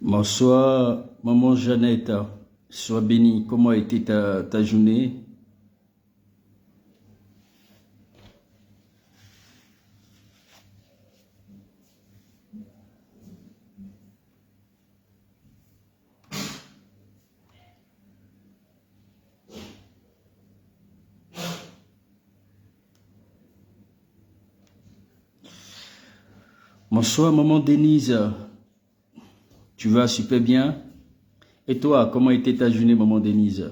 Bonsoir, maman Jeannette. Sois bénie. Comment a été ta journée? Bonsoir, maman Denise. Tu vas super bien? Et toi, comment a été ta journée, maman Denise?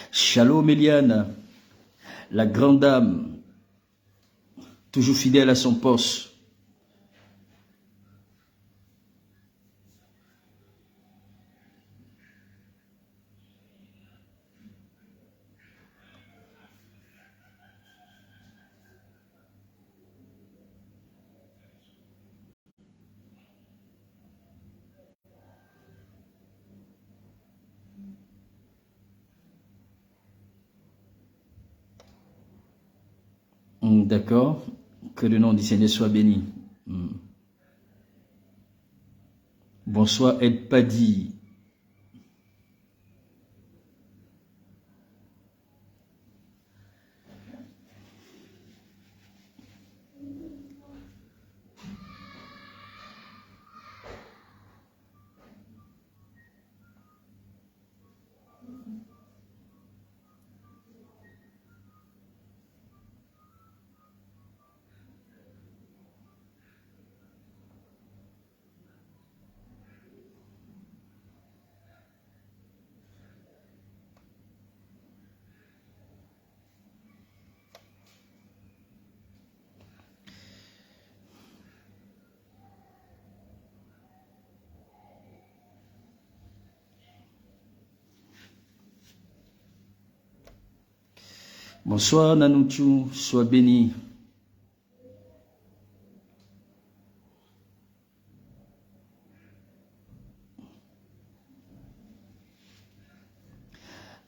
Shalom, Eliane, la grande dame, toujours fidèle à son poste. D'accord. Que le nom du Seigneur soit béni. Bonsoir, Ed Paddy. Bonsoir, Nanouchou. Sois béni.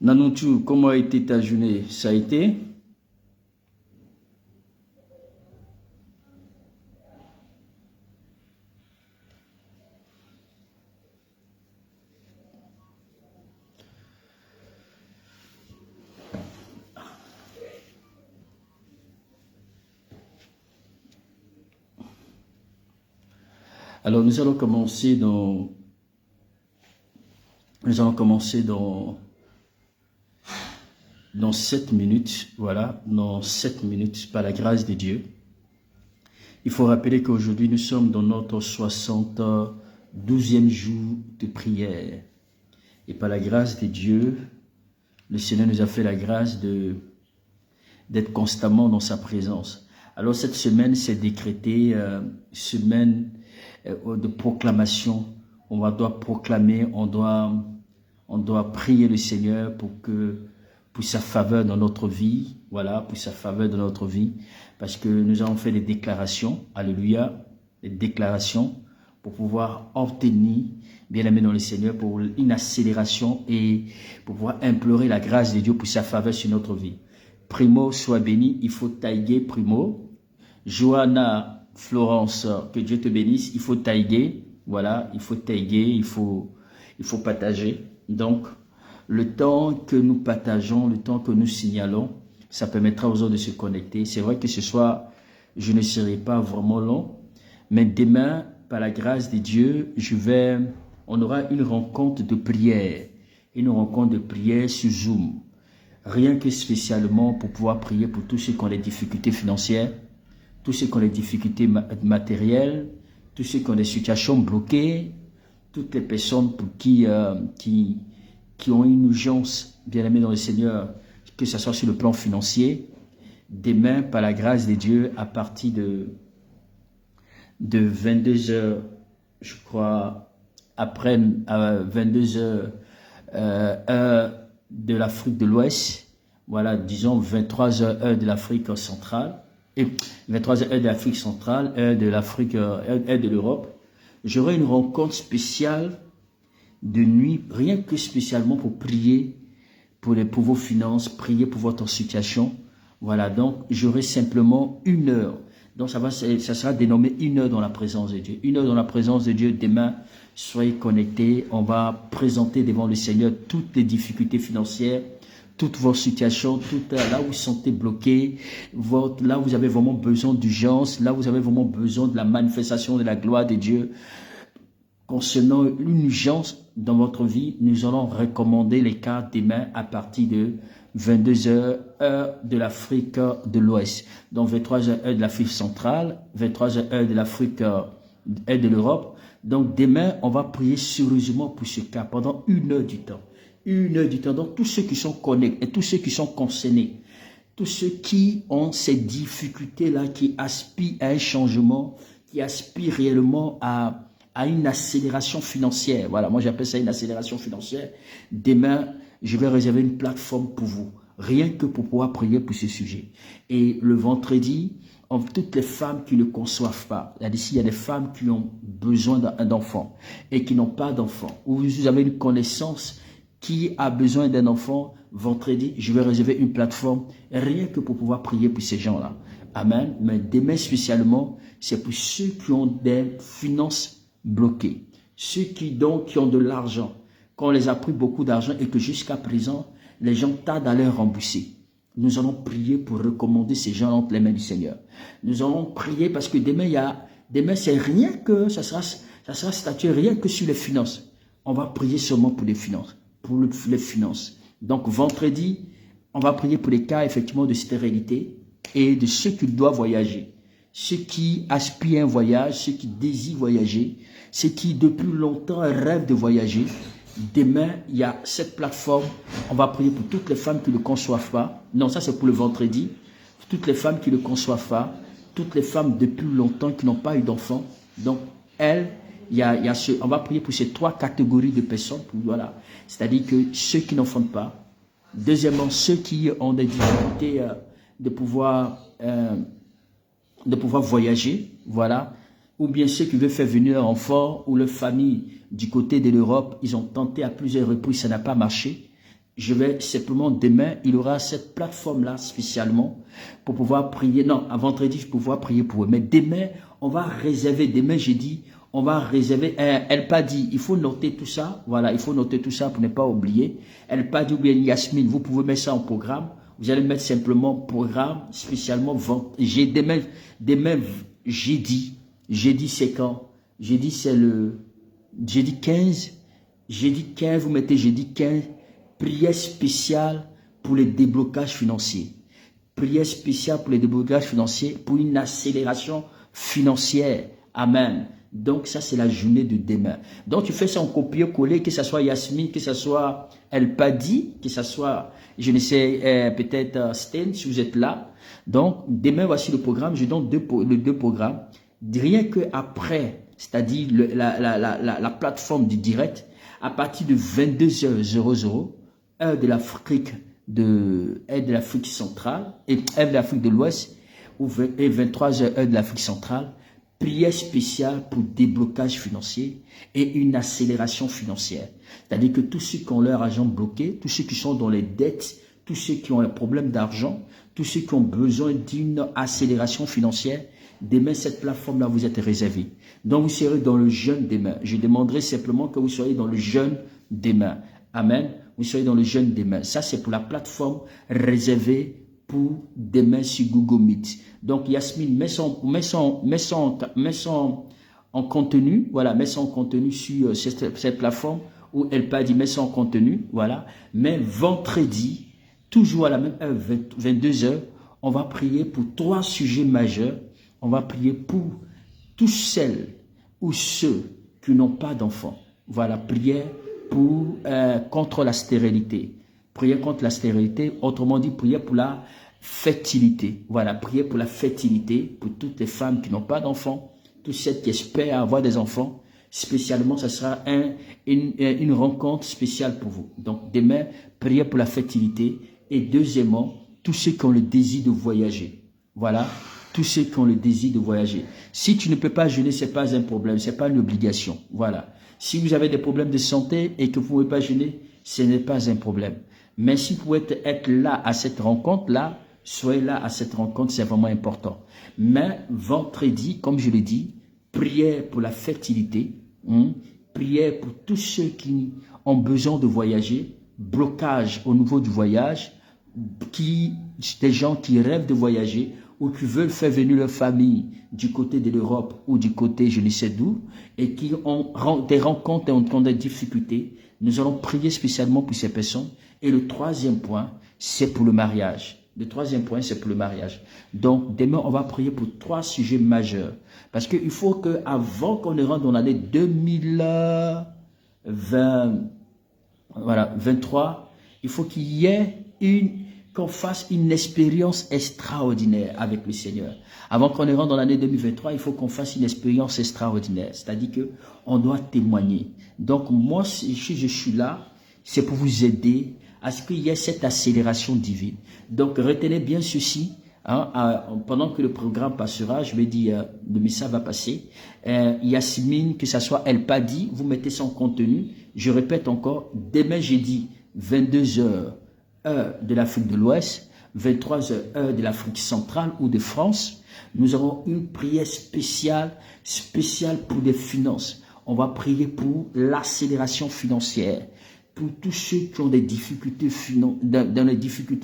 Nanouchou, comment a été ta journée? Ça a été? Alors, nous allons commencer dans 7 minutes, voilà, dans 7 minutes, par la grâce de Dieu. Il faut rappeler qu'aujourd'hui, nous sommes dans notre 72e jour de prière. Et par la grâce de Dieu, le Seigneur nous a fait la grâce d'être constamment dans sa présence. Alors, cette semaine, c'est décrété semaine de proclamation. On doit proclamer, on doit prier le Seigneur pour sa faveur dans notre vie, voilà, pour sa faveur dans notre vie, parce que nous avons fait des déclarations, alléluia, des déclarations pour pouvoir obtenir, bien aimé dans le Seigneur, pour une accélération et pour pouvoir implorer la grâce de Dieu pour sa faveur sur notre vie. Primo, sois béni, il faut tailler, Primo. Johanna, Florence, que Dieu te bénisse, il faut tailler, voilà, il faut tailler, il faut partager. Donc, le temps que nous partageons, le temps que nous signalons, ça permettra aux autres de se connecter. C'est vrai que ce soir, je ne serai pas vraiment long, mais demain, par la grâce de Dieu, on aura une rencontre de prière, sur Zoom. Rien que spécialement pour pouvoir prier pour tous ceux qui ont des difficultés financières, tous ceux qui ont des difficultés matérielles, tous ceux qui ont des situations bloquées, toutes les personnes pour qui ont une urgence, bien aimée dans le Seigneur, que ce soit sur le plan financier. Demain, par la grâce de Dieu, à partir de 22 heures, je crois, après 22 heures, heure de l'Afrique de l'Ouest, voilà, disons 23 heures, heure de l'Afrique centrale, et 23 heures, heure de l'Afrique centrale, heure de l'Afrique, heure de l'Europe, j'aurai une rencontre spéciale de nuit, rien que spécialement pour prier pour vos finances, prier pour votre situation. Voilà, donc j'aurai simplement 1 heure. Donc ça sera dénommé 1 heure dans la présence de Dieu. 1 heure dans la présence de Dieu. Demain, soyez connectés. On va présenter devant le Seigneur toutes les difficultés financières, toutes vos situations, là où vous sentez bloqué, là où vous avez vraiment besoin d'urgence, là où vous avez vraiment besoin de la manifestation de la gloire de Dieu. Concernant une urgence dans votre vie, nous allons recommander les cartes demain à partir de 22h, heure de l'Afrique de l'Ouest. Donc 23h, heure de l'Afrique centrale, 23h, heure de l'Afrique et de l'Europe. Donc demain, on va prier sérieusement pour ce cas pendant 1 heure du temps. 1 heure du temps. Donc tous ceux qui sont connectés, tous ceux qui sont concernés, tous ceux qui ont ces difficultés-là, qui aspirent à un changement, qui aspirent réellement à une accélération financière. Voilà, moi j'appelle ça une accélération financière. Demain, je vais réserver une plateforme pour vous, rien que pour pouvoir prier pour ce sujet. Et le vendredi, toutes les femmes qui ne conçoivent pas, c'est-à-dire s'il y a des femmes qui ont besoin d'enfants et qui n'ont pas d'enfants, ou vous avez une connaissance qui a besoin d'un enfant, vendredi, je vais réserver une plateforme, rien que pour pouvoir prier pour ces gens-là. Amen. Mais demain spécialement, c'est pour ceux qui ont des finances bloqués. Ceux qui ont de l'argent, qu'on les a pris beaucoup d'argent et que jusqu'à présent, les gens tardent à les rembourser. Nous allons prier pour recommander ces gens entre les mains du Seigneur. Nous allons prier parce que demain c'est rien que, ça sera statué rien que sur les finances. On va prier seulement pour les finances, Donc vendredi, on va prier pour les cas effectivement de stérilité et de ceux qui doivent voyager. Ceux qui aspirent à un voyage, ceux qui désirent voyager, ceux qui depuis longtemps rêvent de voyager. Demain, il y a cette plateforme. On va prier pour toutes les femmes qui ne le conçoivent pas. Non, ça c'est pour le vendredi. Toutes les femmes qui ne le conçoivent pas. Toutes les femmes depuis longtemps qui n'ont pas eu d'enfants. Donc, on va prier pour ces 3 catégories de personnes. Voilà. C'est-à-dire que ceux qui n'enfantent pas. Deuxièmement, ceux qui ont des difficultés de pouvoir voyager, voilà, ou bien ceux qui veulent faire venir leur enfant ou leur famille du côté de l'Europe, ils ont tenté à plusieurs reprises, ça n'a pas marché. Je vais simplement, demain, il y aura cette plateforme-là spécialement pour pouvoir prier. Non, à vendredi, je vais pouvoir prier pour eux. Mais demain, on va réserver, demain jeudi, on va réserver, elle pas dit, il faut noter tout ça, voilà, il faut noter tout ça pour ne pas oublier. Elle pas dit, ou bien Yasmine, vous pouvez mettre ça en programme. Vous allez mettre simplement programme spécialement vente. Demain, jeudi. Jeudi, c'est quand? Jeudi, c'est le jeudi 15. Jeudi 15, vous mettez jeudi 15. Prière spéciale pour les déblocages financiers. Prière spéciale pour les déblocages financiers, pour une accélération financière. Amen. Donc, ça, c'est la journée de demain. Donc, tu fais ça en copier-coller, que ce soit Yasmine, que ce soit El Padi, que ce soit, je ne sais, peut-être Sten, si vous êtes là. Donc, demain, voici le programme. Je donne les 2 programmes. Rien qu'après, c'est-à-dire la plateforme du direct, à partir de 22h00, heure de l'Afrique centrale, et heure de l'Afrique de l'Ouest, et 23h, heure de l'Afrique centrale, prière spéciale pour déblocage financier et une accélération financière. C'est-à-dire que tous ceux qui ont leur argent bloqué, tous ceux qui sont dans les dettes, tous ceux qui ont un problème d'argent, tous ceux qui ont besoin d'une accélération financière, demain, cette plateforme-là vous êtes réservée. Donc, vous serez dans le jeûne demain. Je demanderai simplement que vous soyez dans le jeûne demain. Amen. Vous soyez dans le jeûne demain. Ça, c'est pour la plateforme réservée pour demain sur Google Meet. Donc, Yasmine, mets ça en contenu. Voilà, mets ça en contenu sur cette plateforme où elle pas dit, mets ça en contenu. Voilà. Mais vendredi, toujours à la même heure, 22h, on va prier pour 3 sujets majeurs. On va prier pour tous celles ou ceux qui n'ont pas d'enfants. Voilà, prière contre la stérilité. Prière contre la stérilité, autrement dit, prière pour la fertilité. Voilà, prière pour la fertilité, pour toutes les femmes qui n'ont pas d'enfants, toutes celles qui espèrent avoir des enfants. Spécialement, ça sera une rencontre spéciale pour vous. Donc, demain, prière pour la fertilité. Et deuxièmement, tous ceux qui ont le désir de voyager. Voilà. Tous ceux qui ont le désir de voyager. Si tu ne peux pas jeûner, ce n'est pas un problème, ce n'est pas une obligation. Voilà. Si vous avez des problèmes de santé et que vous ne pouvez pas jeûner, ce n'est pas un problème. Mais si vous pouvez être là à cette rencontre-là, soyez là à cette rencontre, c'est vraiment important. Mais vendredi, comme je l'ai dit, prière pour la fertilité, prière pour tous ceux qui ont besoin de voyager, blocage au niveau du voyage, des gens qui rêvent de voyager ou qui veulent faire venir leur famille du côté de l'Europe ou du côté je ne sais d'où et qui ont des rencontres et ont des difficultés. Nous allons prier spécialement pour ces personnes. Et le troisième point, c'est pour le mariage. Le troisième point, c'est pour le mariage. Donc, demain, on va prier pour 3 sujets majeurs. Parce qu'il faut qu'avant qu'on ne rentre dans l'année 2023, il faut qu'il y ait qu'on fasse une expérience extraordinaire avec le Seigneur. Avant qu'on ne rentre dans l'année 2023, il faut qu'on fasse une expérience extraordinaire. C'est-à-dire qu'on doit témoigner. Donc, moi, si je suis là, c'est pour vous aider à ce qu'il y ait cette accélération divine. Donc, retenez bien ceci. Pendant que le programme passera, je vais dire, le message va passer. Yasmine, que ce soit El Padi, vous mettez son contenu. Je répète encore, demain jeudi, 22h, heure de l'Afrique de l'Ouest, 23h, heure de l'Afrique centrale ou de France, nous aurons une prière spéciale pour les finances. On va prier pour l'accélération financière. Pour tous ceux qui ont des difficultés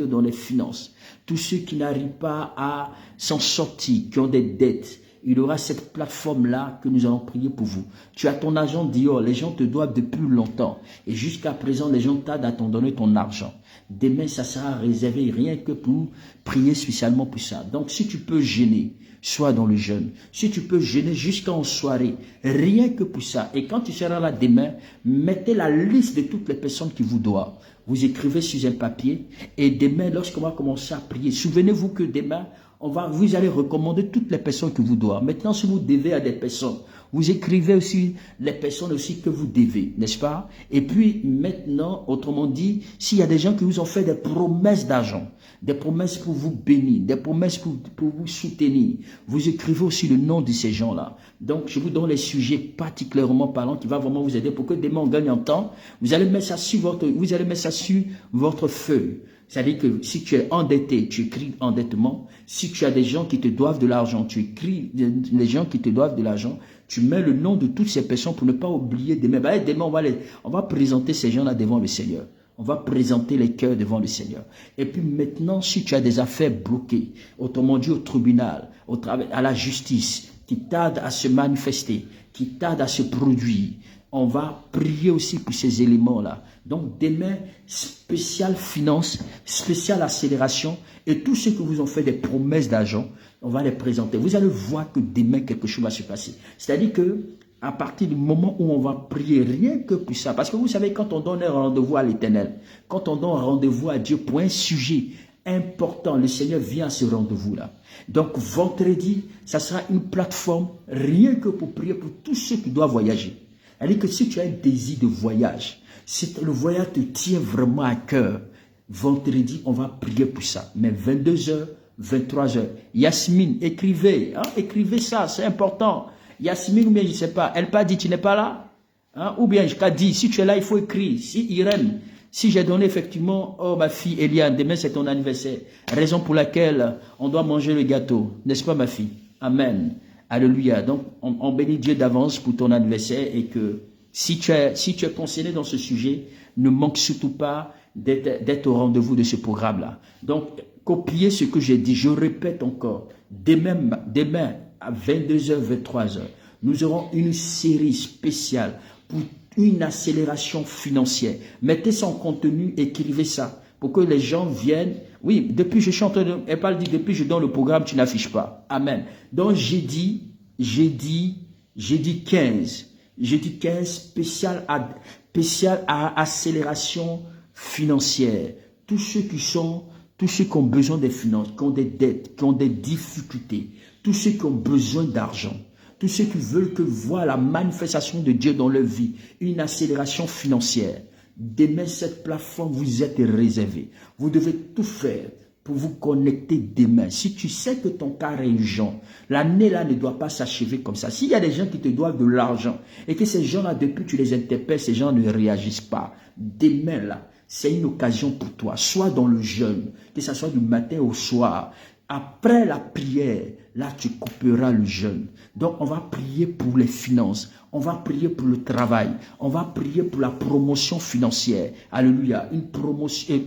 dans les finances, tous ceux qui n'arrivent pas à s'en sortir, qui ont des dettes, il y aura cette plateforme-là que nous allons prier pour vous. Tu as ton argent Dior, les gens te doivent depuis longtemps. Et jusqu'à présent, les gens tardent à t'en donner ton argent. Demain, ça sera réservé rien que pour prier spécialement pour ça. Donc, si tu peux gêner, sois dans le jeûne. Si tu peux gêner jusqu'en soirée, rien que pour ça. Et quand tu seras là demain, mettez la liste de toutes les personnes qui vous doivent. Vous écrivez sur un papier et demain, lorsqu'on va commencer à prier, souvenez-vous que demain, vous allez recommander toutes les personnes que vous doivent. Maintenant, si vous devez à des personnes, vous écrivez aussi les personnes aussi que vous devez, n'est-ce pas? Et puis maintenant, autrement dit, s'il y a des gens qui vous ont fait des promesses d'argent, des promesses pour vous bénir, des promesses pour vous soutenir, vous écrivez aussi le nom de ces gens-là. Donc, je vous donne les sujets particulièrement parlants qui vont vraiment vous aider pour que demain on gagne en temps. Vous allez mettre ça sur votre feuille. C'est-à-dire que si tu es endetté, tu écris endettement. Si tu as des gens qui te doivent de l'argent, tu écris les gens qui te doivent de l'argent. Tu mets le nom de toutes ces personnes pour ne pas oublier demain. Demain, on va présenter ces gens-là devant le Seigneur. On va présenter les cœurs devant le Seigneur. Et puis maintenant, si tu as des affaires bloquées, autrement dit au tribunal, à la justice, qui tardent à se manifester, qui tardent à se produire, on va prier aussi pour ces éléments-là. Donc demain, spécial finance, spécial accélération, et tous ceux qui vous ont fait des promesses d'argent, on va les présenter. Vous allez voir que demain, quelque chose va se passer. C'est-à-dire que à partir du moment où on va prier rien que pour ça, parce que vous savez, quand on donne un rendez-vous à l'Éternel, quand on donne un rendez-vous à Dieu pour un sujet important, le Seigneur vient à ce rendez-vous-là. Donc vendredi, ça sera une plateforme rien que pour prier pour tous ceux qui doivent voyager. C'est-à-dire que si tu as un désir de voyage, si le voyage te tient vraiment à cœur, vendredi, on va prier pour ça. Mais 22h, 23h. Yasmine, écrivez. Écrivez ça, c'est important. Yasmine, ou bien je ne sais pas, elle pas dit, tu n'es pas là, ou bien je t'ai dit, si tu es là, il faut écrire. Si Irène, si j'ai donné effectivement, oh ma fille Eliane, demain c'est ton anniversaire, raison pour laquelle on doit manger le gâteau, n'est-ce pas ma fille? Amen. Alléluia. Donc, on bénit Dieu d'avance pour ton anniversaire et que si tu es concerné dans ce sujet, ne manque surtout pas d'être au rendez-vous de ce programme-là. Donc, copiez ce que j'ai dit. Je répète encore. Demain à 22h, 23h, nous aurons une série spéciale pour une accélération financière. Mettez son contenu, écrivez ça pour que les gens viennent. Oui, depuis je suis en train de... Elle parle dit, depuis je donne le programme, tu n'affiches pas. Amen. Donc j'ai dit 15. J'ai dit 15 spécial à accélération financière. Tous ceux qui ont besoin des finances, qui ont des dettes, qui ont des difficultés, tous ceux qui ont besoin d'argent, tous ceux qui veulent que voir la manifestation de Dieu dans leur vie, une accélération financière. Demain, cette plateforme vous êtes réservée. Vous devez tout faire pour vous connecter demain. Si tu sais que ton cas est urgent, l'année-là ne doit pas s'achever comme ça. S'il y a des gens qui te doivent de l'argent et que ces gens-là, depuis tu les interpelles, ces gens ne réagissent pas. Demain, là, c'est une occasion pour toi. Sois dans le jeûne, que ce soit du matin au soir. Après la prière, là tu couperas le jeûne. Donc on va prier pour les finances, on va prier pour le travail, on va prier pour la promotion financière. Alléluia, une promotion...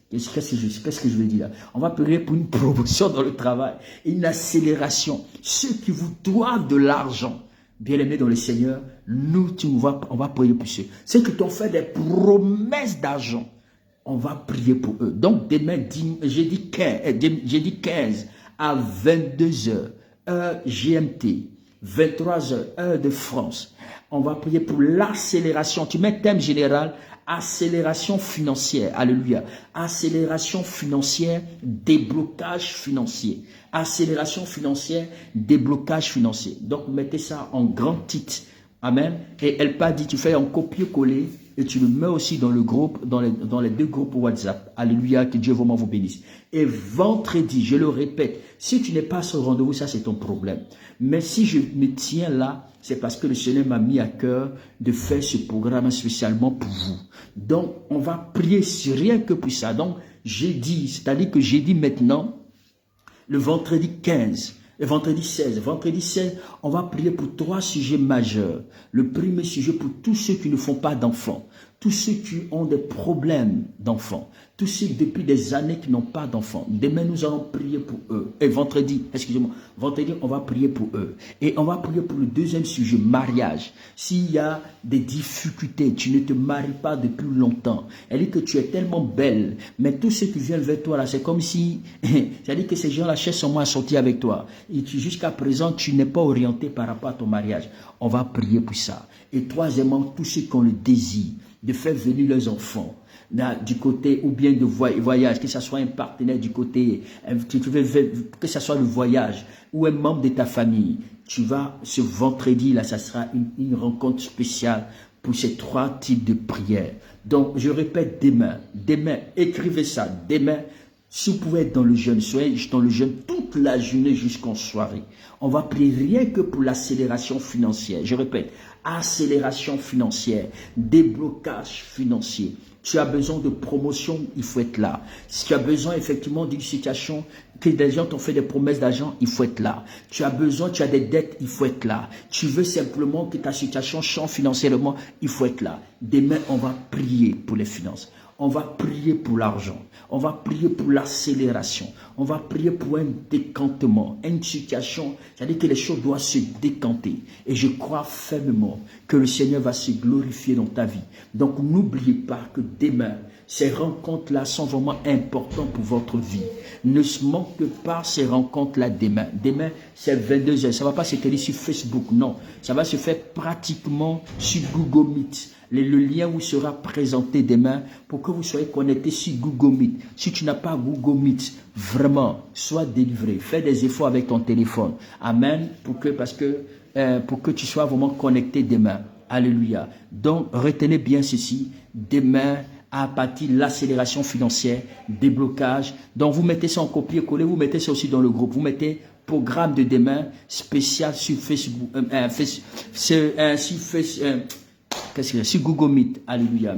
Qu'est-ce que je veux dire là? On va prier pour une promotion dans le travail, une accélération. Ceux qui vous doivent de l'argent, bien-aimés dans le Seigneur, on va prier pour ceux. Ceux qui t'ont fait des promesses d'argent, on va prier pour eux. Donc demain, j'ai dit 15 à 22 heures, heure GMT, 23 heures, heure de France. On va prier pour l'accélération. Tu mets thème général, accélération financière. Alléluia. Accélération financière, déblocage financier. Accélération financière, déblocage financier. Donc mettez ça en grand titre. Amen. Et elle pas dit, tu fais un copier-coller et tu le mets aussi dans le groupe, dans les deux groupes WhatsApp. Alléluia, que Dieu vraiment vous bénisse. Et vendredi, je le répète, si tu n'es pas sur le rendez-vous, ça c'est ton problème. Mais si je me tiens là, c'est parce que le Seigneur m'a mis à cœur de faire ce programme spécialement pour vous. Donc, on va prier rien que pour ça. Donc, jeudi, c'est-à-dire que jeudi maintenant, le vendredi 15, le vendredi 16, on va prier pour 3 sujets majeurs. Le premier sujet pour tous ceux qui ne font pas d'enfants, tous ceux qui ont des problèmes d'enfants, tous ceux depuis des années qui n'ont pas d'enfants. Demain, nous allons prier pour eux. Et vendredi, on va prier pour eux. Et on va prier pour le deuxième sujet, mariage. S'il y a des difficultés, tu ne te maries pas depuis longtemps. Elle dit que tu es tellement belle, mais tous ceux qui viennent vers toi là, c'est comme si, c'est-à-dire que ces gens-là cherchent seulement à sortir avec toi. Et jusqu'à présent, tu n'es pas orienté par rapport à ton mariage. On va prier pour ça. Et troisièmement, tous ceux qui ont le désir de faire venir leurs enfants du côté ou bien de voyage, que ce soit un partenaire du côté, que ce soit le voyage ou un membre de ta famille, tu vas, ce vendredi là, ça sera une rencontre spéciale pour ces 3 types de prières. Donc, je répète, demain, écrivez ça, demain, si vous pouvez être dans le jeûne, soyez dans le jeûne toute la journée jusqu'en soirée. On va prier rien que pour l'accélération financière. Je répète, accélération financière, déblocage financier. Tu as besoin de promotion, il faut être là. Si tu as besoin effectivement d'une situation, que des gens t'ont fait des promesses d'argent, il faut être là. Tu as besoin, tu as des dettes, il faut être là. Tu veux simplement que ta situation change financièrement, il faut être là. Demain, on va prier pour les finances. On va prier pour l'argent. On va prier pour l'accélération. On va prier pour un décantement, une situation. C'est-à-dire que les choses doivent se décanter. Et je crois fermement que le Seigneur va se glorifier dans ta vie. Donc n'oubliez pas que demain, ces rencontres-là sont vraiment importantes pour votre vie. Ne se manque pas ces rencontres-là demain. Demain, c'est 22 heures. Ça ne va pas se tenir sur Facebook, non. Ça va se faire pratiquement sur Google Meet. Le lien vous sera présenté demain pour que vous soyez connectés sur Google Meet. Si tu n'as pas Google Meet, vraiment, sois délivré. Fais des efforts avec ton téléphone. Amen. Pour que tu sois vraiment connecté demain. Alléluia. Donc, retenez bien ceci. Demain, à partir de l'accélération financière, déblocage. Donc, vous mettez ça en copier-coller. Vous mettez ça aussi dans le groupe. Vous mettez programme de demain spécial sur Facebook. Sur Google Meet, alléluia.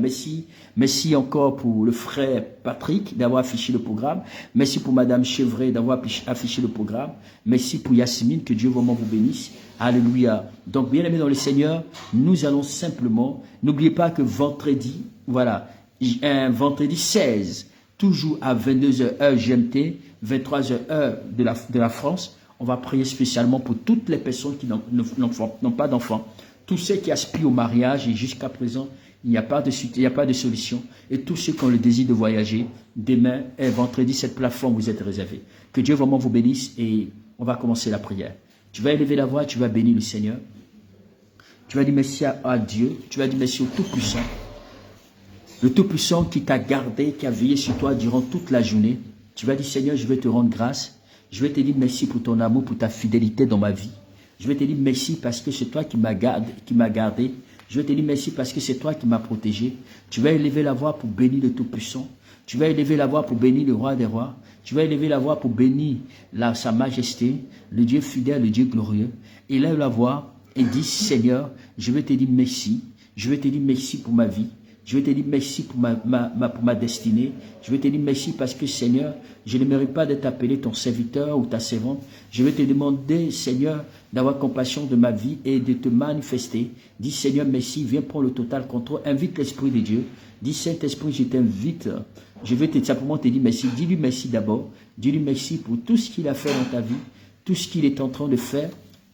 Merci encore pour le frère Patrick d'avoir affiché le programme. Merci pour Madame Chevret d'avoir affiché le programme. Merci pour Yasmine, que Dieu vraiment vous bénisse. Alléluia. Donc, bien aimés dans le Seigneur, nous allons simplement, n'oubliez pas que vendredi, voilà, vendredi 16, toujours à 22h heure GMT, 23h heure de la France, on va prier spécialement pour toutes les personnes qui n'ont pas d'enfants. Tous ceux qui aspirent au mariage et jusqu'à présent, il n'y a pas de solution. Et tous ceux qui ont le désir de voyager, demain et vendredi, cette plateforme vous est réservée. Que Dieu vraiment vous bénisse et on va commencer la prière. Tu vas élever la voix, tu vas bénir le Seigneur. Tu vas dire merci à Dieu, tu vas dire merci au Tout-Puissant. Le Tout-Puissant qui t'a gardé, qui a veillé sur toi durant toute la journée. Tu vas dire Seigneur, je vais te rendre grâce. Je vais te dire merci pour ton amour, pour ta fidélité dans ma vie. Je vais te dire merci parce que c'est toi qui m'as gardé. Je vais te dire merci parce que c'est toi qui m'as protégé. Tu vas élever la voix pour bénir le Tout-Puissant. Tu vas élever la voix pour bénir le Roi des Rois. Tu vas élever la voix pour bénir sa majesté, le Dieu fidèle, le Dieu glorieux. Élève la voix et dis Seigneur, je vais te dire merci. Je vais te dire merci pour ma vie. Je vais te dire merci pour ma destinée. Je vais te dire merci parce que, Seigneur, je ne mérite pas d'être appelé ton serviteur ou ta servante. Je vais te demander, Seigneur, d'avoir compassion de ma vie et de te manifester. Dis, Seigneur, merci, viens prendre le total contrôle. Invite l'Esprit de Dieu. Dis, Saint-Esprit, je t'invite. Je vais simplement te dire merci. Dis-lui merci d'abord. Dis-lui merci pour tout ce qu'il a fait dans ta vie, tout ce qu'il est en train de faire.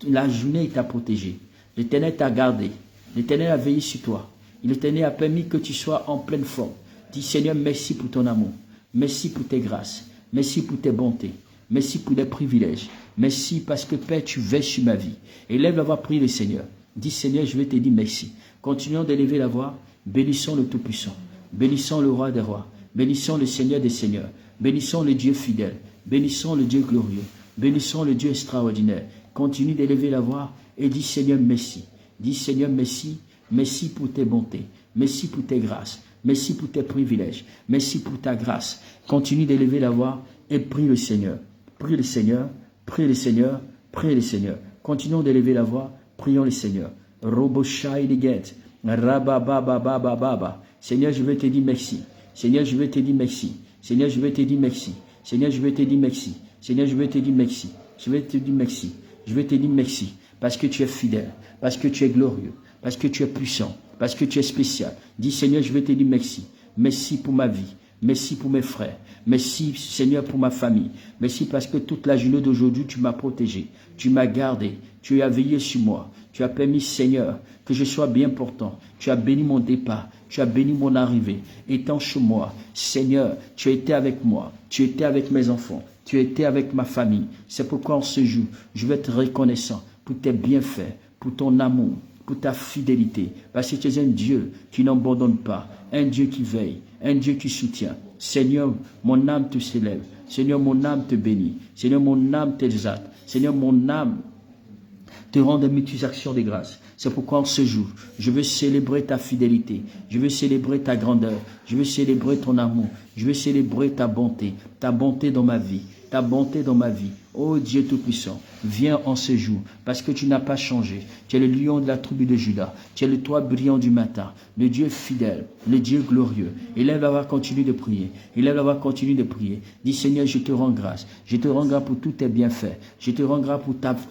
La journée, il t'a protégé. L'Éternel t'a gardé. L'Éternel a veillé sur toi. L'Éternel a permis que tu sois en pleine forme. Dis, Seigneur, merci pour ton amour. Merci pour tes grâces. Merci pour tes bontés. Merci pour les privilèges. Merci parce que, Père, tu veilles sur ma vie. Élève la voix, prie le Seigneur. Dis, Seigneur, je vais te dire merci. Continuons d'élever la voix. Bénissons le Tout-Puissant. Bénissons le Roi des Rois. Bénissons le Seigneur des Seigneurs. Bénissons le Dieu fidèle. Bénissons le Dieu glorieux. Bénissons le Dieu extraordinaire. Continue d'élever la voix et dis, Seigneur, merci. Dis, Seigneur, merci. Merci pour tes bontés. Merci pour tes grâces. Merci pour tes privilèges. Merci pour ta grâce. Continue d'élever la voix et prie le Seigneur. Prie le Seigneur. Prie le Seigneur. Prie le Seigneur. Continuons d'élever la voix. Prions le Seigneur. Roboshaidiget. Rababababababa. Seigneur, je vais te dire merci. Seigneur, je vais te dire merci. Seigneur, je vais te dire merci. Seigneur, je vais te dire merci. Seigneur, je vais te dire merci. Je vais te dire merci. Je vais te dire merci. Parce que tu es fidèle. Parce que tu es glorieux. Parce que tu es puissant. Parce que tu es spécial. Dis, Seigneur, je vais te dire merci. Merci pour ma vie. Merci pour mes frères. Merci, Seigneur, pour ma famille. Merci parce que toute la journée d'aujourd'hui, tu m'as protégé. Tu m'as gardé. Tu as veillé sur moi. Tu as permis, Seigneur, que je sois bien portant. Tu as béni mon départ. Tu as béni mon arrivée. Étanche-moi. Seigneur, tu as été avec moi. Tu étais avec mes enfants. Tu étais avec ma famille. C'est pourquoi en ce jour, je vais être reconnaissant pour tes bienfaits, pour ton amour, pour ta fidélité. Parce que tu es un Dieu qui n'abandonne pas, un Dieu qui veille, un Dieu qui soutient. Seigneur, mon âme te s'élève. Seigneur, mon âme te bénit. Seigneur, mon âme t'exalte. Seigneur, mon âme te rend de multiples actions de grâce. C'est pourquoi en ce jour, je veux célébrer ta fidélité. Je veux célébrer ta grandeur. Je veux célébrer ton amour. Je veux célébrer ta bonté dans ma vie. Ta bonté dans ma vie. Oh Dieu Tout-Puissant, viens en ce jour, parce que tu n'as pas changé. Tu es le lion de la tribu de Juda. Tu es le toit brillant du matin, le Dieu fidèle, le Dieu glorieux. Élève la voix, continue de prier. Élève la voix, continue de prier. Dis, Seigneur, je te rends grâce. Je te rends grâce pour tous tes bienfaits. Je te rends grâce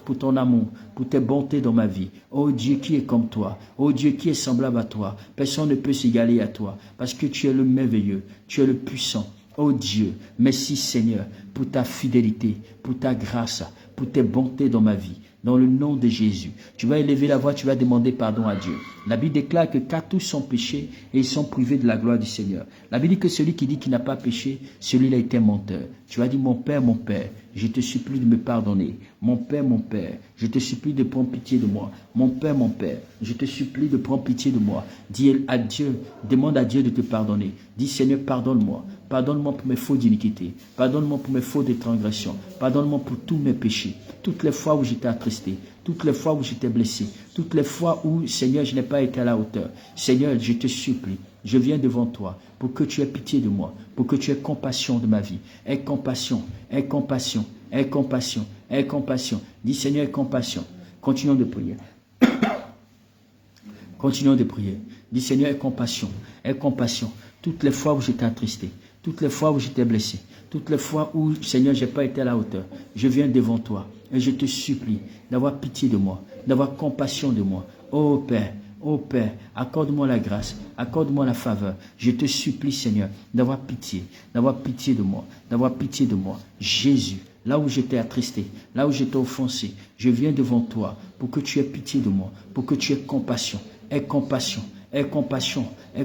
pour ton amour, pour tes bontés dans ma vie. Oh Dieu qui est comme toi. Oh Dieu qui est semblable à toi. Personne ne peut s'égaler à toi, parce que tu es le merveilleux. Tu es le puissant. Oh Dieu, merci Seigneur pour ta fidélité, pour ta grâce, pour tes bontés dans ma vie. Dans le nom de Jésus, tu vas élever la voix, tu vas demander pardon à Dieu. La Bible déclare que car tous sont péchés et ils sont privés de la gloire du Seigneur. La Bible dit que celui qui dit qu'il n'a pas péché, celui-là est un menteur. Tu vas dire, mon Père, je te supplie de me pardonner. Mon Père, je te supplie de prendre pitié de moi. Mon Père, je te supplie de prendre pitié de moi. Dis à Dieu, demande à Dieu de te pardonner. Dis, Seigneur, pardonne-moi. Pardonne-moi pour mes fautes d'iniquité. Pardonne-moi pour mes fautes de transgression. Pardonne-moi pour tous mes péchés. Toutes les fois où j'étais attristé, toutes les fois où j'étais blessé, toutes les fois où, Seigneur, je n'ai pas été à la hauteur. Seigneur, je te supplie, je viens devant toi pour que tu aies pitié de moi, pour que tu aies compassion de ma vie. Aie compassion, aie compassion, aie compassion, aie compassion. Dis, Seigneur, aie compassion. Continuons de prier. Continuons de prier. Dis, Seigneur, aie compassion, aie compassion. Toutes les fois où j'étais attristé, toutes les fois où j'étais blessé, toutes les fois où, Seigneur, je n'ai pas été à la hauteur, je viens devant toi et je te supplie d'avoir pitié de moi, d'avoir compassion de moi. Oh Père, accorde-moi la grâce, accorde-moi la faveur. Je te supplie, Seigneur, d'avoir pitié de moi, d'avoir pitié de moi. Jésus, là où j'étais attristé, là où j'étais offensé, je viens devant toi pour que tu aies pitié de moi, pour que tu aies compassion. Aie compassion. Aie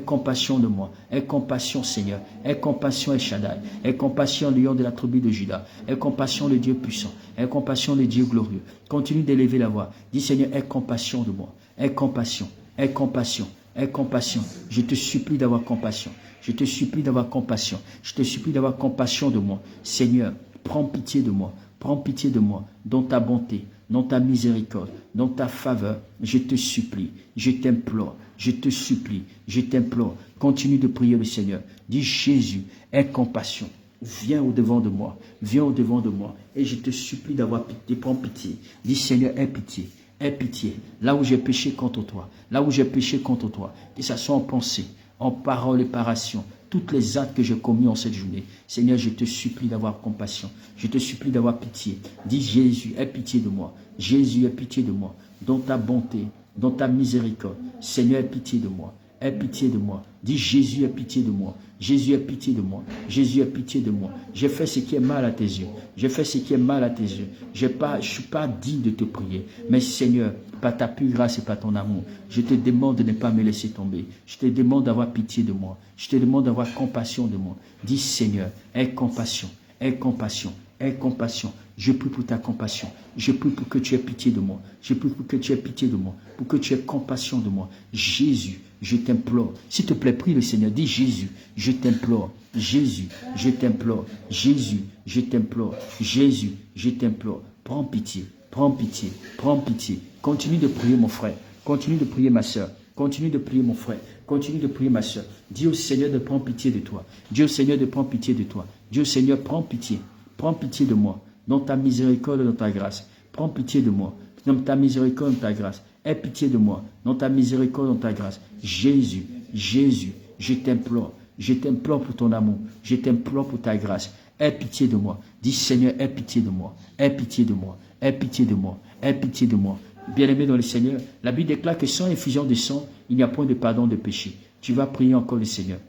compassion de moi. Aie compassion, Seigneur. Aie compassion, El Shaddai. Aie compassion, lion de la tribu de Juda. Aie compassion, le Dieu puissant. Aie compassion, le Dieu glorieux. Continue d'élever la voix. Dis, Seigneur, aie compassion de moi. Aie compassion. Aie compassion. Aie compassion. Je te supplie d'avoir compassion. Je te supplie d'avoir compassion. Je te supplie d'avoir compassion de moi. Seigneur, prends pitié de moi. Prends pitié de moi dans ta bonté, dans ta miséricorde, dans ta faveur. Je te supplie, je t'implore, je te supplie, je t'implore. Continue de prier le Seigneur. Dis, Jésus, aie compassion. Viens au-devant de moi, viens au-devant de moi. Et je te supplie d'avoir pitié, prends pitié. Dis, Seigneur, aie pitié. Aie pitié, là où j'ai péché contre toi, là où j'ai péché contre toi, que ce soit en pensée, en parole et par action, toutes les actes que j'ai commis en cette journée. Seigneur, je te supplie d'avoir compassion. Je te supplie d'avoir pitié. Dis Jésus, aie pitié de moi. Jésus, aie pitié de moi. Dans ta bonté, dans ta miséricorde. Seigneur, aie pitié de moi. Aie pitié de moi. Dis Jésus, aie pitié de moi. Jésus, aie pitié de moi. Jésus, aie pitié de moi. J'ai fait ce qui est mal à tes yeux. J'ai fait ce qui est mal à tes yeux. Je ne suis pas digne de te prier. Mais Seigneur, par ta pure grâce et par ton amour, je te demande de ne pas me laisser tomber. Je te demande d'avoir pitié de moi. Je te demande d'avoir compassion de moi. Dis Seigneur, aie compassion. Aie compassion. Aie compassion. Je prie pour ta compassion. Je prie pour que tu aies pitié de moi. Je prie pour que tu aies pitié de moi. Pour que tu aies compassion de moi. Jésus, je t'implore. S'il te plaît, prie le Seigneur. Dis Jésus, je t'implore. Jésus, je t'implore. Jésus, je t'implore. Jésus, je t'implore. Prends pitié. Prends pitié. Prends pitié. Continue de prier mon frère. Continue de prier ma soeur. Continue de prier mon frère. Continue de prier ma soeur. Dis au Seigneur de prendre pitié de toi. Dis au Seigneur de prendre pitié de toi. Dis au Seigneur, prends pitié. Prends pitié de moi. Dans ta miséricorde et dans ta grâce. Prends pitié de moi. Dans ta miséricorde et dans ta grâce. Aie pitié de moi. Dans ta miséricorde et dans ta grâce. Jésus, Jésus, je t'implore. Je t'implore pour ton amour. Je t'implore pour ta grâce. Aie pitié de moi. Dis Seigneur, aie pitié de moi. Aie pitié de moi. Aie pitié de moi. Aie pitié de moi. Bien-aimé dans le Seigneur, la Bible déclare que sans effusion de sang, il n'y a point de pardon de péché. Tu vas prier encore le Seigneur.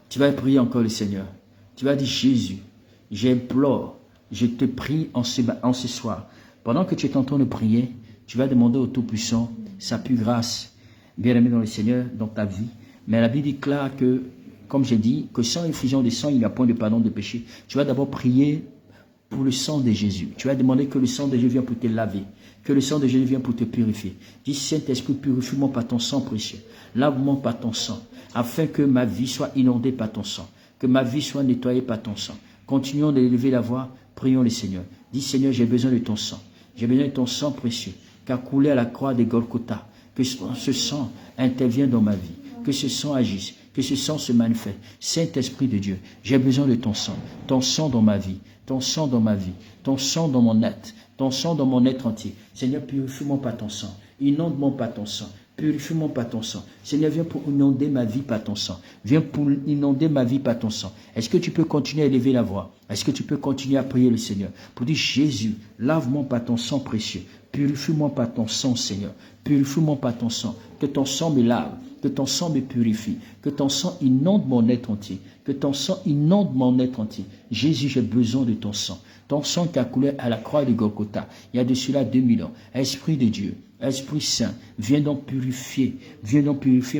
Tu vas prier encore le Seigneur. Tu vas dire Jésus, j'implore, je te prie en ce soir. Pendant que tu es en train de prier, tu vas demander au Tout-Puissant sa pure grâce, bien-aimé dans le Seigneur, dans ta vie. Mais la Bible déclare que, comme j'ai dit, que sans effusion de sang, il n'y a point de pardon de péché. Tu vas d'abord prier pour le sang de Jésus. Tu vas demander que le sang de Jésus vienne pour te laver, que le sang de Jésus vienne pour te purifier. Dis Saint-Esprit, purifie-moi par ton sang précieux. Lave-moi par ton sang, afin que ma vie soit inondée par ton sang, que ma vie soit nettoyée par ton sang. Continuons d'élever la voix, prions le Seigneur. Dis Seigneur, j'ai besoin de ton sang. J'ai besoin de ton sang précieux, qui a coulé à la croix de Golgotha. Que ce sang intervienne dans ma vie, que ce sang agisse, que ce sang se manifeste. Saint-Esprit de Dieu, j'ai besoin de ton sang dans ma vie, ton sang dans ma vie, ton sang dans mon être, ton sang dans mon être entier. Seigneur, purifie-moi par ton sang, inonde-moi par ton sang. Purifie-moi par ton sang. Seigneur, viens pour inonder ma vie par ton sang. Viens pour inonder ma vie par ton sang. Est-ce que tu peux continuer à élever la voix? Est-ce que tu peux continuer à prier le Seigneur? Pour dire, Jésus, lave-moi par ton sang précieux. Purifie-moi par ton sang, Seigneur. Purifie-moi par ton sang. Que ton sang me lave. Que ton sang me purifie. Que ton sang inonde mon être entier. Que ton sang inonde mon être entier. Jésus, j'ai besoin de ton sang. Ton sang qui a coulé à la croix de Golgotha. Il y a de cela 2000 ans. Esprit de Dieu. Esprit Saint, viens donc purifier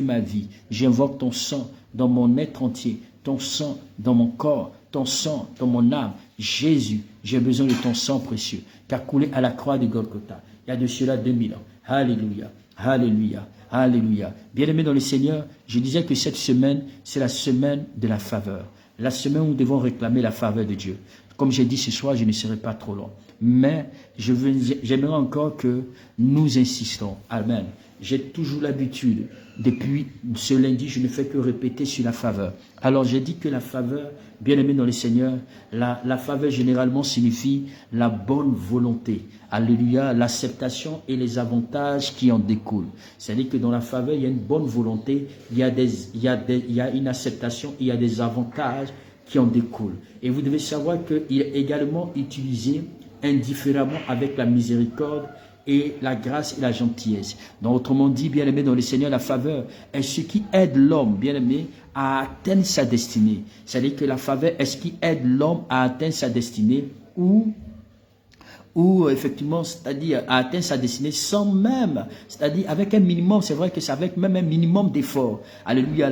ma vie. J'invoque ton sang dans mon être entier, ton sang dans mon corps, ton sang dans mon âme. Jésus, j'ai besoin de ton sang précieux qui a coulé à la croix de Golgotha. Il y a de cela 2000 ans. Alléluia, alléluia, alléluia. Bien-aimés dans le Seigneur, je disais que cette semaine, c'est la semaine de la faveur. La semaine où nous devons réclamer la faveur de Dieu. Comme j'ai dit ce soir, je ne serai pas trop long. Mais j'aimerais encore que nous insistons. Amen. J'ai toujours l'habitude, depuis ce lundi, je ne fais que répéter sur la faveur. Alors j'ai dit que la faveur, bien-aimé dans le Seigneur, la faveur généralement signifie la bonne volonté. Alléluia, l'acceptation et les avantages qui en découlent. C'est-à-dire que dans la faveur, il y a une bonne volonté, il y a une acceptation, il y a des avantages qui en découlent. Et vous devez savoir qu'il est également utilisé indifféremment avec la miséricorde et la grâce et la gentillesse. Donc, autrement dit, bien-aimé dans le Seigneur, la faveur est ce qui aide l'homme, bien-aimé, à atteindre sa destinée. C'est-à-dire que la faveur est ce qui aide l'homme à atteindre sa destinée ou effectivement, c'est-à-dire à atteindre sa destinée sans même, c'est-à-dire avec un minimum, c'est vrai que c'est avec même un minimum d'effort. Alléluia,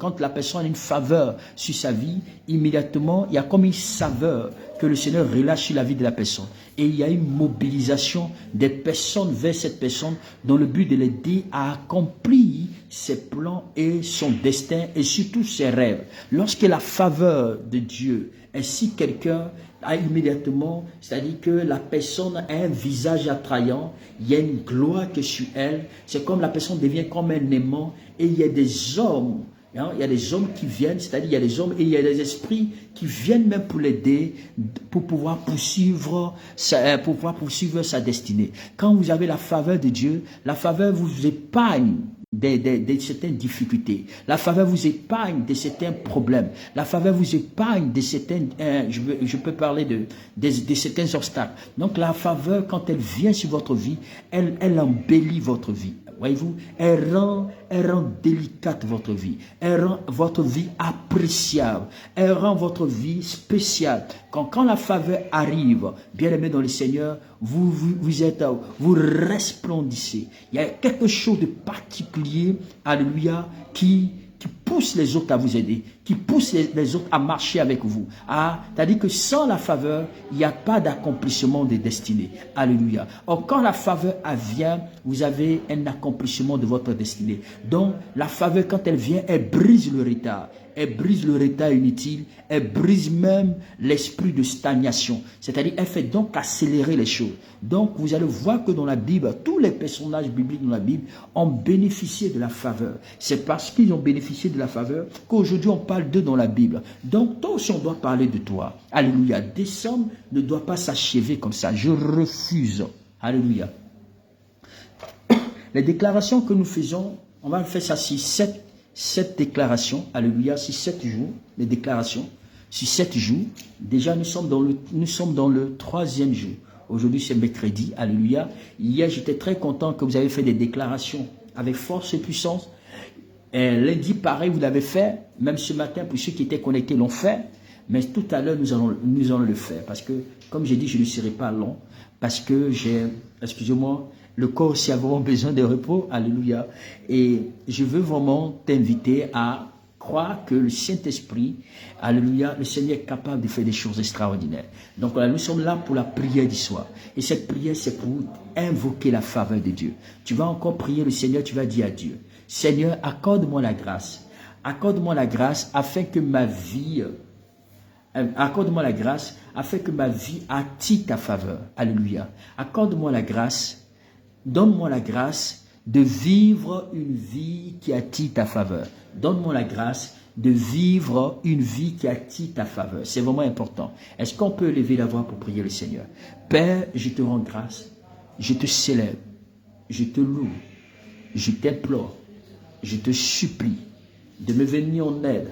quand la personne a une faveur sur sa vie, immédiatement, il y a comme une saveur que le Seigneur relâche sur la vie de la personne. Et il y a une mobilisation des personnes vers cette personne dans le but de l'aider à accomplir ses plans et son destin et surtout ses rêves. Lorsque la faveur de Dieu est si quelqu'un a immédiatement, c'est-à-dire que la personne a un visage attrayant, il y a une gloire qui est sur elle, c'est comme la personne devient comme un aimant et il y a des hommes, il y a des hommes qui viennent, c'est-à-dire il y a des hommes et il y a des esprits qui viennent même pour l'aider, pour pouvoir poursuivre sa destinée. Quand vous avez la faveur de Dieu, la faveur vous épargne de certaines difficultés. La faveur vous épargne de certains problèmes. La faveur vous épargne de certaines, je peux parler de certains obstacles. Donc la faveur, quand elle vient sur votre vie, elle embellit votre vie. Voyez-vous, elle rend délicate votre vie. Elle rend votre vie appréciable. Elle rend votre vie spéciale. Quand la faveur arrive, bien aimé dans le Seigneur, vous resplendissez. Il y a quelque chose de particulier, alléluia, qui pousse les autres à vous aider, qui pousse les autres à marcher avec vous. C'est-à-dire que sans la faveur, il n'y a pas d'accomplissement des destinées. Alléluia. Or, quand la faveur vient, vous avez un accomplissement de votre destinée. Donc, la faveur, quand elle vient, elle brise le retard. Elle brise le retard inutile. Elle brise même l'esprit de stagnation. C'est-à-dire, elle fait donc accélérer les choses. Donc, vous allez voir que dans la Bible, tous les personnages bibliques dans la Bible ont bénéficié de la faveur. C'est parce qu'ils ont bénéficié de la faveur qu'aujourd'hui, on parle d'eux dans la Bible. Donc, toi aussi, on doit parler de toi. Alléluia. Décembre ne doit pas s'achever comme ça. Je refuse. Alléluia. Les déclarations que nous faisons, on va faire ça sur 7 déclarations, alléluia, sur 7 jours, les déclarations, sur 7 jours. Déjà, nous sommes dans le 3e jour. Aujourd'hui, c'est mercredi, alléluia. Hier, j'étais très content que vous avez fait des déclarations avec force et puissance. Et lundi, pareil, vous l'avez fait. Même ce matin, pour ceux qui étaient connectés, l'ont fait. Mais tout à l'heure, nous allons le faire. Parce que, comme j'ai dit, je ne serai pas long. Parce que excusez-moi, le corps aussi a vraiment besoin de repos. Alléluia. Et je veux vraiment t'inviter à croire que le Saint-Esprit, alléluia, le Seigneur est capable de faire des choses extraordinaires. Donc voilà, nous sommes là pour la prière du soir. Et cette prière, c'est pour invoquer la faveur de Dieu. Tu vas encore prier le Seigneur, tu vas dire à Dieu, Seigneur, accorde-moi la grâce. Accorde-moi la grâce afin que ma vie... Accorde-moi la grâce afin que ma vie attire ta faveur. Alléluia. Accorde-moi la grâce. Donne-moi la grâce de vivre une vie qui attire ta faveur. Donne-moi la grâce de vivre une vie qui attire ta faveur. C'est vraiment important. Est-ce qu'on peut lever la voix pour prier le Seigneur? Père, je te rends grâce. Je te célèbre. Je te loue. Je t'implore. Je te supplie de me venir en aide.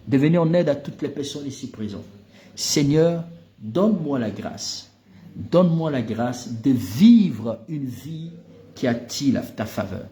De venir en aide à toutes les personnes ici présentes. Seigneur, donne-moi la grâce. Donne-moi la grâce de vivre une vie qui attire ta faveur.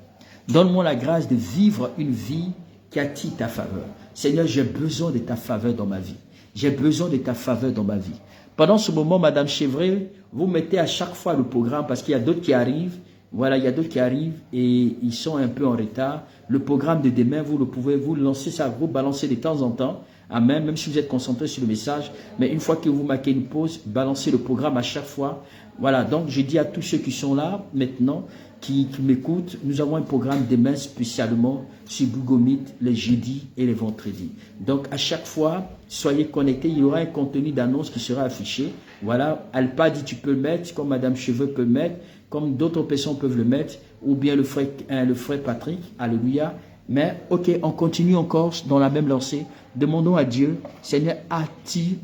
Donne-moi la grâce de vivre une vie qui attire ta faveur. Seigneur, j'ai besoin de ta faveur dans ma vie. J'ai besoin de ta faveur dans ma vie. Pendant ce moment, Madame Chevret, vous mettez à chaque fois le programme parce qu'il y a d'autres qui arrivent. Voilà, il y a d'autres qui arrivent et ils sont un peu en retard. Le programme de demain, vous le pouvez vous lancer ça, vous balancer de temps en temps. Amen, même si vous êtes concentré sur le message. Mais une fois que vous marquez une pause, balancez le programme à chaque fois. Voilà, donc je dis à tous ceux qui sont là maintenant, qui m'écoutent, nous avons un programme demain spécialement sur Google Meet les jeudis et les vendredis. Donc à chaque fois, soyez connectés, il y aura un contenu d'annonce qui sera affiché. Voilà, Alpa dit tu peux le mettre, comme Madame Cheveux peut le mettre, comme d'autres personnes peuvent le mettre, ou bien le frère Patrick, alléluia. Mais ok, on continue encore dans la même lancée. Demandons à Dieu, Seigneur, attire,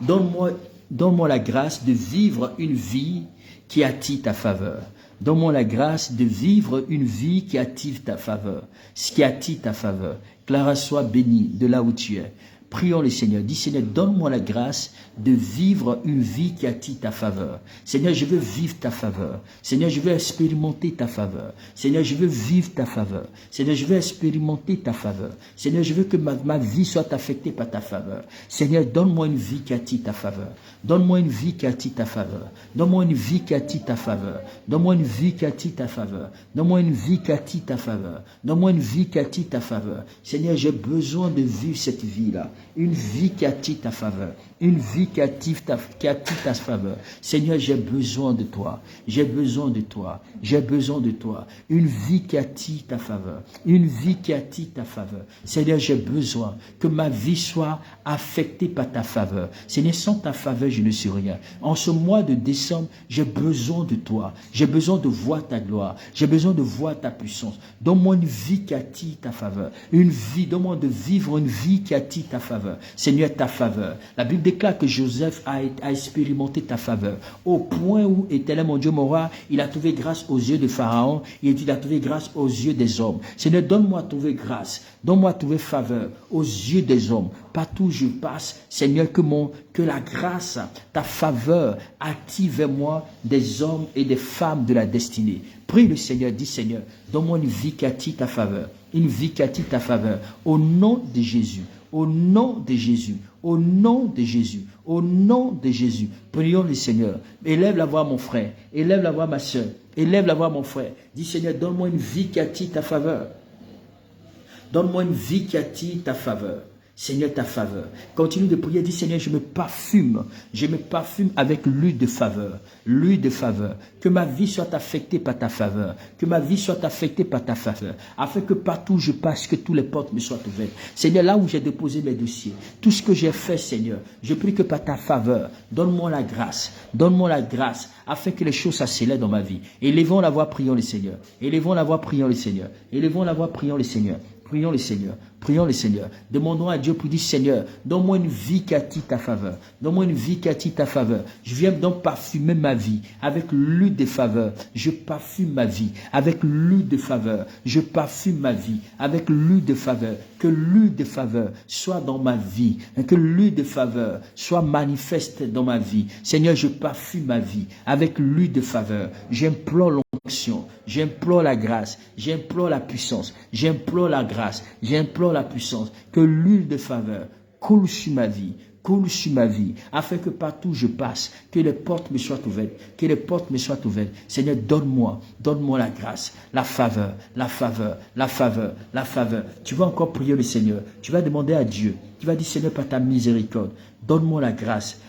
donne-moi la grâce de vivre une vie qui attire ta faveur. Donne-moi la grâce de vivre une vie qui attire ta faveur. Ce qui attire ta faveur. Clara, sois bénie de là où tu es. Prions le Seigneur. Dis Seigneur, donne-moi la grâce de vivre une vie qui attire ta faveur. Seigneur, je veux vivre ta faveur. Seigneur, je veux expérimenter ta faveur. Seigneur, je veux vivre ta faveur. Seigneur, je veux expérimenter ta faveur. Seigneur, je veux que ma vie soit affectée par ta faveur. Seigneur, donne-moi une vie qui attire ta faveur. Donne-moi une vie qui attire ta faveur. Donne-moi une vie qui attire ta faveur. Donne-moi une vie qui attire ta faveur. Donne-moi une vie qui attire ta faveur. Donne-moi une vie qui attire ta faveur. Seigneur, j'ai besoin de vivre cette vie-là. Une vie qui attire ta faveur. Une vie qui attire ta faveur. Seigneur, j'ai besoin de toi. J'ai besoin de toi. J'ai besoin de toi. Une vie qui attire ta faveur. Une vie qui attire ta faveur. Seigneur, j'ai besoin que ma vie soit affectée par ta faveur. Seigneur, sans ta faveur, je ne suis rien. En ce mois de décembre, j'ai besoin de toi. J'ai besoin de voir ta gloire. J'ai besoin de voir ta puissance. Donne-moi une vie qui attire ta faveur. Une vie, donne-moi de vivre une vie qui attire ta faveur. faveur. Seigneur, ta faveur. La Bible déclare que Joseph a expérimenté ta faveur. Au point où, éternel mon Dieu, mon roi, il a trouvé grâce aux yeux de Pharaon, il a trouvé grâce aux yeux des hommes. Seigneur, donne-moi à trouver grâce, donne-moi à trouver faveur aux yeux des hommes. Partout où je passe, Seigneur, que la grâce, ta faveur attire vers moi des hommes et des femmes de la destinée. Prie le Seigneur, dis Seigneur, donne-moi une vie qui attire ta faveur, une vie qui attire ta faveur. Au nom de Jésus, au nom de Jésus, au nom de Jésus, au nom de Jésus. Prions le Seigneur. Élève la voix, mon frère, élève la voix, ma soeur, élève la voix, mon frère. Dis Seigneur, donne-moi une vie qui attire ta faveur. Donne-moi une vie qui attire ta faveur. Seigneur, ta faveur. Continue de prier, dis Seigneur, je me parfume avec l'huile de faveur, l'huile de faveur. Que ma vie soit affectée par ta faveur, que ma vie soit affectée par ta faveur, afin que partout où je passe, que toutes les portes me soient ouvertes. Seigneur, là où j'ai déposé mes dossiers, tout ce que j'ai fait, Seigneur, je prie que par ta faveur, donne-moi la grâce, afin que les choses s'accélèrent dans ma vie. Élevons la voix, prions le Seigneur. Élevons la voix, prions le Seigneur. Élevons la voix, prions le Seigneur. Prions le Seigneur, prions le Seigneur. Demandons à Dieu pour dire, Seigneur, donne-moi une vie qui attire ta faveur. Donne-moi une vie qui attire ta faveur. Je viens donc parfumer ma vie avec l'huile de faveur. Je parfume ma vie avec l'huile de faveur. Je parfume ma vie avec l'huile de faveur. Que l'huile de faveur soit dans ma vie. Que l'huile de faveur soit manifeste dans ma vie. Seigneur, je parfume ma vie avec l'huile de faveur. J'implore l'onction, j'implore la grâce, j'implore la puissance, j'implore la grâce, j'implore la puissance, que l'huile de faveur coule sur ma vie, afin que partout où je passe, que les portes me soient ouvertes, que les portes me soient ouvertes. Seigneur, donne-moi la grâce, la faveur, la faveur, la faveur, la faveur. Tu vas encore prier le Seigneur, tu vas demander à Dieu, tu vas dire, Seigneur, par ta miséricorde, donne-moi la grâce,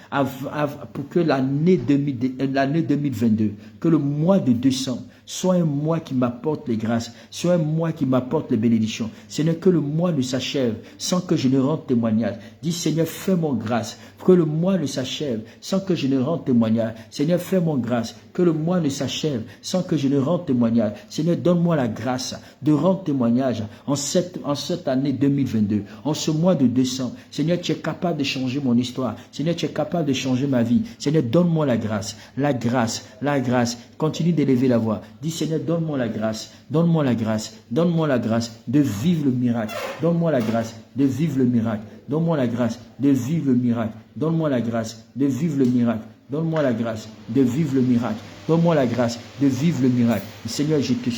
pour que l'année 2022, que le mois de décembre, soit un mois qui m'apporte les grâces, soit un mois qui m'apporte les bénédictions. Seigneur, que le mois ne s'achève sans que je ne rende témoignage. Dis, Seigneur, fais-moi grâce, que le mois ne s'achève sans que je ne rende témoignage. Seigneur, fais-moi grâce, que le mois ne s'achève sans que je ne rende témoignage. Seigneur, donne-moi la grâce de rendre témoignage en cette année 2022, en ce mois de décembre. Seigneur, tu es capable de changer mon histoire. Seigneur, tu es capable de changer ma vie. Seigneur, donne-moi la grâce, la grâce, la grâce. Continue d'élever la voix. Dis, Seigneur, donne-moi la grâce, donne-moi la grâce, donne-moi la grâce de vivre le miracle. Donne-moi la grâce de vivre le miracle. Donne-moi la grâce de vivre le miracle. Donne-moi la grâce de vivre le miracle. Donne-moi la grâce de vivre le miracle. Donne-moi la grâce de vivre le miracle. Seigneur, je te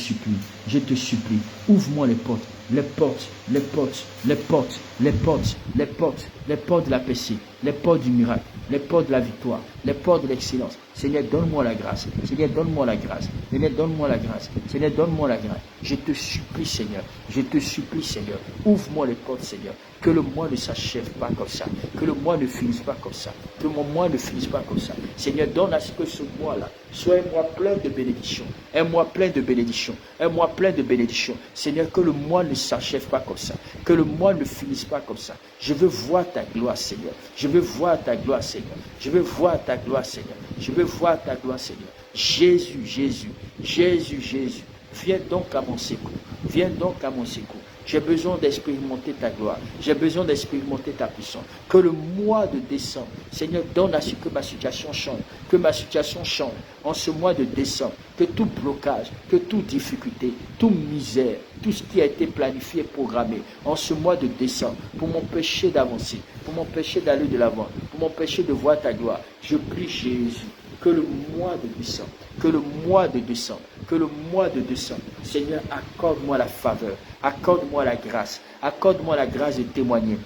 supplie, ouvre-moi les portes, les portes, les portes, les portes, les portes, les portes, les portes de la paix, les portes du miracle, les portes de la victoire, les portes de l'excellence. Seigneur, donne-moi la grâce. Seigneur, donne-moi la grâce. Seigneur, donne-moi la grâce. Seigneur, donne-moi la grâce. Je te supplie, Seigneur. Je te supplie, Seigneur. Ouvre-moi les portes, Seigneur. Que le mois ne s'achève pas comme ça. Que le mois ne finisse pas comme ça. Que mon mois ne finisse pas comme ça. Seigneur, donne à ce que ce mois-là soit un mois plein de bénédictions. Un mois plein de bénédictions. Un mois plein de bénédictions. Seigneur, que le mois ne s'achève pas comme ça. Que le mois ne finisse pas comme ça. Je veux voir ta gloire, Seigneur. Je veux voir ta gloire, Seigneur. Je veux voir ta gloire, Seigneur. Je veux voir ta gloire, Seigneur. Jésus, Jésus, Jésus, Jésus. Viens donc à mon secours. Viens donc à mon secours. J'ai besoin d'expérimenter ta gloire. J'ai besoin d'expérimenter ta puissance. Que le mois de décembre, Seigneur, donne à ce que ma situation change. Que ma situation change en ce mois de décembre. Que tout blocage, que toute difficulté, toute misère, tout ce qui a été planifié, programmé en ce mois de décembre pour m'empêcher d'avancer, pour m'empêcher d'aller de l'avant, pour m'empêcher de voir ta gloire. Je prie Jésus. Que le mois de décembre, que le mois de décembre, que le mois de décembre, Seigneur, accorde-moi la faveur, accorde-moi la grâce de témoigner.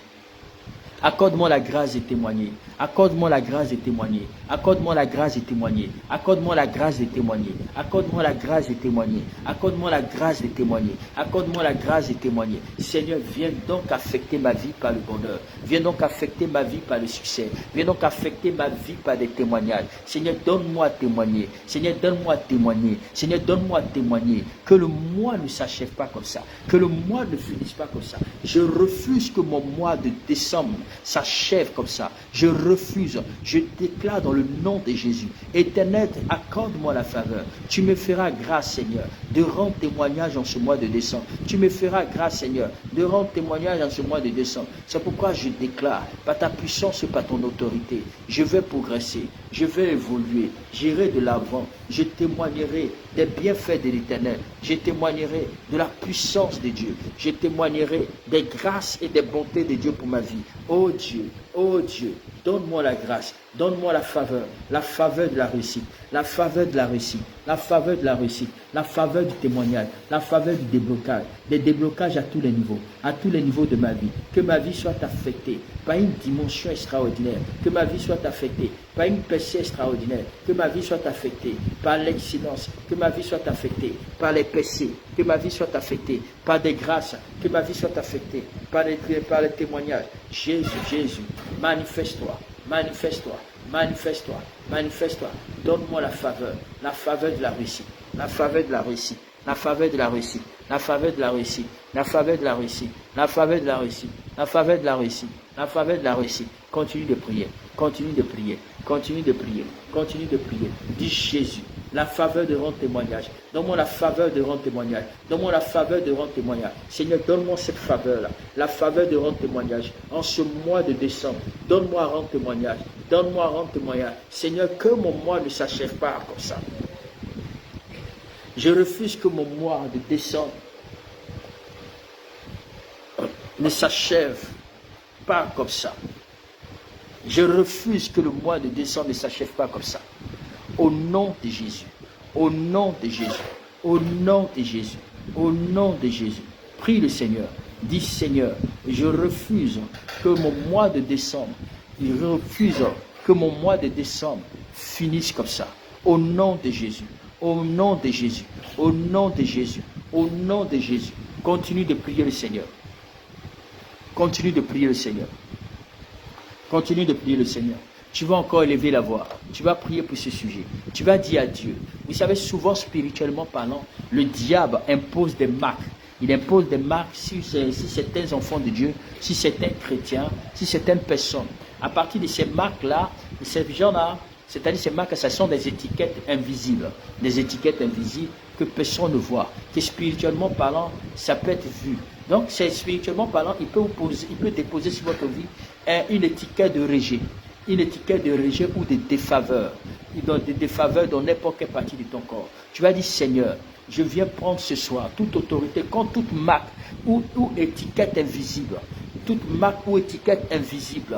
Accorde-moi la grâce de témoigner. Accorde-moi la grâce de témoigner. Accorde-moi la grâce de témoigner. Accorde-moi la grâce de témoigner. Accorde-moi la grâce de témoigner. Accorde-moi la grâce de témoigner. Accorde-moi la grâce de témoigner. Seigneur, viens donc affecter ma vie par le bonheur. Viens donc affecter ma vie par le succès. Viens donc affecter ma vie par des témoignages. Seigneur, donne-moi à témoigner. Seigneur, donne-moi à témoigner. Seigneur, donne-moi à témoigner. Que le mois ne s'achève pas comme ça. Que le mois ne finisse pas comme ça. Je refuse que mon mois de décembre s'achève comme ça. Je refuse. Je déclare dans le nom de Jésus. Éternel, accorde-moi la faveur. Tu me feras grâce, Seigneur, de rendre témoignage en ce mois de décembre. Tu me feras grâce, Seigneur, de rendre témoignage en ce mois de décembre. C'est pourquoi je déclare, par ta puissance et par ton autorité, je vais progresser, je vais évoluer, j'irai de l'avant, je témoignerai des bienfaits de l'Éternel, je témoignerai de la puissance de Dieu, je témoignerai des grâces et des bontés de Dieu pour ma vie. Oh Dieu, donne-moi la grâce, donne-moi la faveur de la réussite, la faveur de la réussite, la faveur de la réussite, la faveur du témoignage, la faveur du déblocage, des déblocages à tous les niveaux de ma vie. Que ma vie soit affectée par une dimension extraordinaire, que ma vie soit affectée par une percée extraordinaire, que ma vie soit affectée par l'excellence, que ma vie soit affectée par les percées, que ma vie soit affectée par des grâces, que ma vie soit affectée par les témoignages. Jésus, manifeste-toi, manifeste-toi, manifeste-toi, manifeste-toi. Donne-moi la faveur de la réussite, la faveur de la réussite, la faveur de la réussite, la faveur de la réussite, la faveur de la réussite, la faveur de la réussite, la faveur de la réussite, la faveur de la réussite. Continue de prier, continue de prier, continue de prier, continue de prier. Dis Jésus, la faveur de rendre témoignage. Donne-moi la faveur de rendre témoignage. Donne-moi la faveur de rendre témoignage. Seigneur, donne-moi cette faveur-là, la faveur de rendre témoignage. En ce mois de décembre, donne-moi à rendre témoignage. Donne-moi à rendre témoignage. Seigneur, que mon mois ne s'achève pas comme ça. Je refuse que mon mois de décembre ne s'achève pas comme ça. Je refuse que le mois de décembre ne s'achève pas comme ça. Au nom de Jésus, au nom de Jésus, au nom de Jésus, au nom de Jésus. Prie le Seigneur. Dis Seigneur, je refuse que mon mois de décembre, finisse comme ça. Au nom de Jésus, au nom de Jésus, au nom de Jésus, au nom de Jésus. Continue de prier le Seigneur. Continue de prier le Seigneur. Continue de prier le Seigneur. Tu vas encore élever la voix. Tu vas prier pour ce sujet. Tu vas dire à Dieu. Vous savez, souvent spirituellement parlant, le diable impose des marques. Il impose des marques sur certains enfants de Dieu, sur certains chrétiens, sur certaines personnes. À partir de ces marques-là, ces gens-là, c'est-à-dire ces marques, ce sont des étiquettes invisibles. Des étiquettes invisibles que personne ne voit. Que spirituellement parlant, ça peut être vu. Donc, c'est spirituellement parlant, il peut déposer sur votre vie une étiquette de rejet. Une étiquette de rejet ou de défaveur. Des défaveurs dans n'importe quelle partie de ton corps. Tu vas dire, Seigneur, je viens prendre ce soir toute autorité contre toute marque ou étiquette invisible. Toute marque ou étiquette invisible.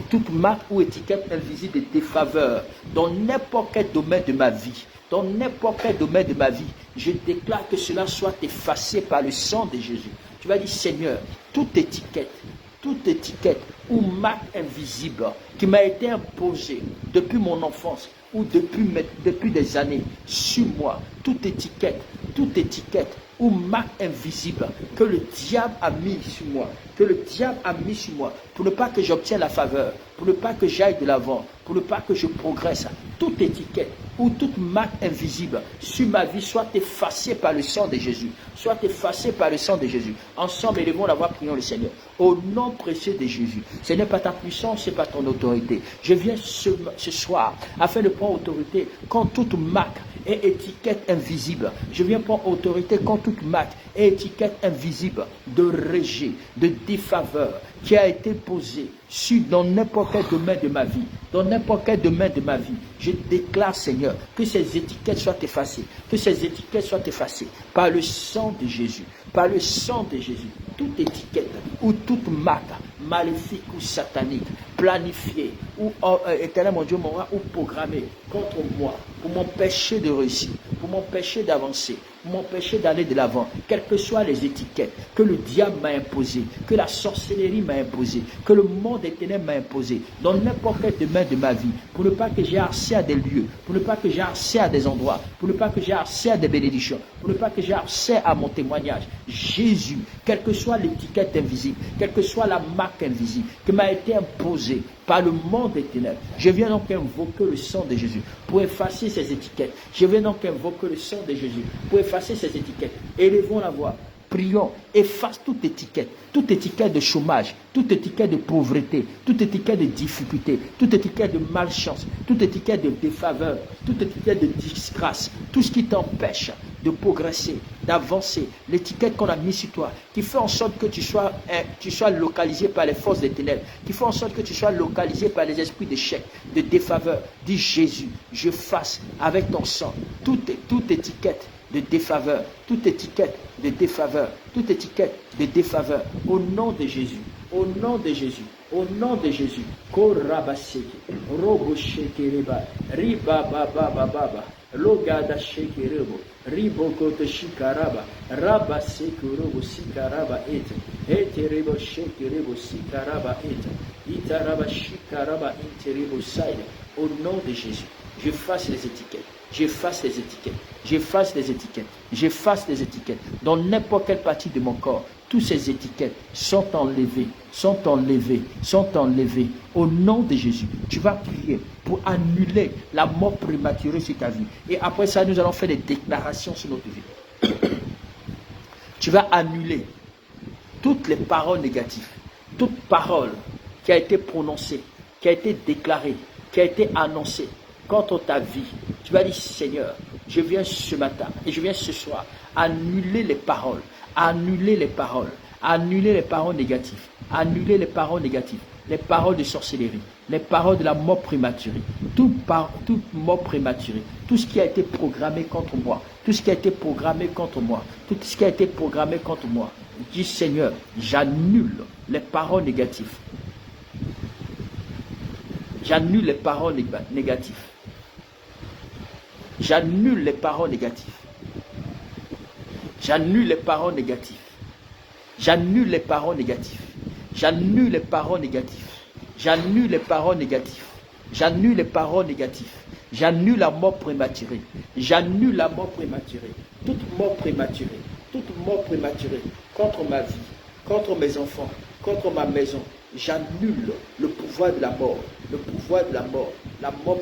Toute marque ou étiquette invisible de défaveur dans n'importe quel domaine de ma vie. Dans n'importe quel domaine de ma vie, je déclare que cela soit effacé par le sang de Jésus. Tu vas dire, Seigneur, toute étiquette ou marque invisible qui m'a été imposée depuis mon enfance ou depuis des années sur moi, toute étiquette ou marque invisible que le diable a mis sur moi, pour ne pas que j'obtienne la faveur, pour ne pas que j'aille de l'avant, pour ne pas que je progresse, toute étiquette ou toute marque invisible sur ma vie soit effacée par le sang de Jésus. Soit effacée par le sang de Jésus. Ensemble, élevons la voix, prions le Seigneur. Au nom précieux de Jésus. Ce n'est pas ta puissance, ce n'est pas ton autorité. Je viens ce soir afin de prendre autorité contre toute marque et étiquette invisible. Je viens prendre autorité contre toute marque et étiquette invisible de rejet, de défaveur qui a été posée dans n'importe quel domaine de ma vie. Dans n'importe quel domaine de ma vie. Je déclare, Seigneur, que ces étiquettes soient effacées. Que ces étiquettes soient effacées par le sang de Jésus. Par le sang de Jésus. Toute étiquette ou toute marque maléfique ou satanique, planifiée ou éternel mon Dieu m'aura ou programmée contre moi pour m'empêcher de réussir, pour m'empêcher d'avancer, pour m'empêcher d'aller de l'avant, quelles que soient les étiquettes que le diable m'a imposées, que la sorcellerie m'a imposées, que le monde des ténèbres m'a imposé, dans n'importe quel domaine de ma vie, pour ne pas que j'ai accès à des lieux, pour ne pas que j'ai accès à des endroits, pour ne pas que j'ai accès à des bénédictions, pour ne pas que j'ai accès à mon témoignage. Jésus, quelle que soit l'étiquette invisible, quelle que soit la marque invisible qui m'a été imposée par le monde des ténèbres, je viens donc invoquer le sang de Jésus pour effacer ces étiquettes. Je viens donc invoquer le sang de Jésus pour effacer ces étiquettes. Élevons la voix. Prions, efface toute étiquette de chômage, toute étiquette de pauvreté, toute étiquette de difficulté, toute étiquette de malchance, toute étiquette de défaveur, toute étiquette de disgrâce, tout ce qui t'empêche de progresser, d'avancer, l'étiquette qu'on a mise sur toi, qui fait en sorte que tu sois localisé par les forces des ténèbres, qui fait en sorte que tu sois localisé par les esprits d'échec, de défaveur. Dis Jésus, je fasse avec ton sang toute étiquette de défaveur, toute étiquette de défaveur, toute étiquette de défaveur, au nom de Jésus, au nom de Jésus, au nom de Jésus. Korabaseke, roboshekereba, ribababababa, logada shekerebo, ribokoto shikaraba, rabasekorobo sikaraba eterebo shekerebo sikaraba itaraba shikaraba interebo side. Au nom de Jésus, j'efface les étiquettes. J'efface les étiquettes, j'efface les étiquettes, j'efface les étiquettes. Dans n'importe quelle partie de mon corps, toutes ces étiquettes sont enlevées, sont enlevées, sont enlevées. Au nom de Jésus, tu vas prier pour annuler la mort prématurée sur ta vie. Et après ça, nous allons faire des déclarations sur notre vie. Tu vas annuler toutes les paroles négatives, toute parole qui a été prononcée, qui a été déclarée, qui a été annoncée contre ta vie. Tu vas dire, Seigneur, je viens ce matin et je viens ce soir annuler les paroles, annuler les paroles, annuler les paroles négatives, annuler les paroles négatives, les paroles de sorcellerie, les paroles de la mort prématurée, toute mort prématurée, tout ce qui a été programmé contre moi, tout ce qui a été programmé contre moi, tout ce qui a été programmé contre moi. Dis, Seigneur, j'annule les paroles négatives. J'annule les paroles négatives. J'annule les paroles négatives. J'annule les paroles négatives. J'annule les paroles négatives. J'annule les paroles négatives. J'annule les paroles négatives. J'annule les paroles négatives. J'annule la mort prématurée. J'annule la mort prématurée. Toute mort prématurée. Toute mort prématurée contre ma vie, contre mes enfants, contre ma maison. J'annule le pouvoir de la mort, le pouvoir de la mort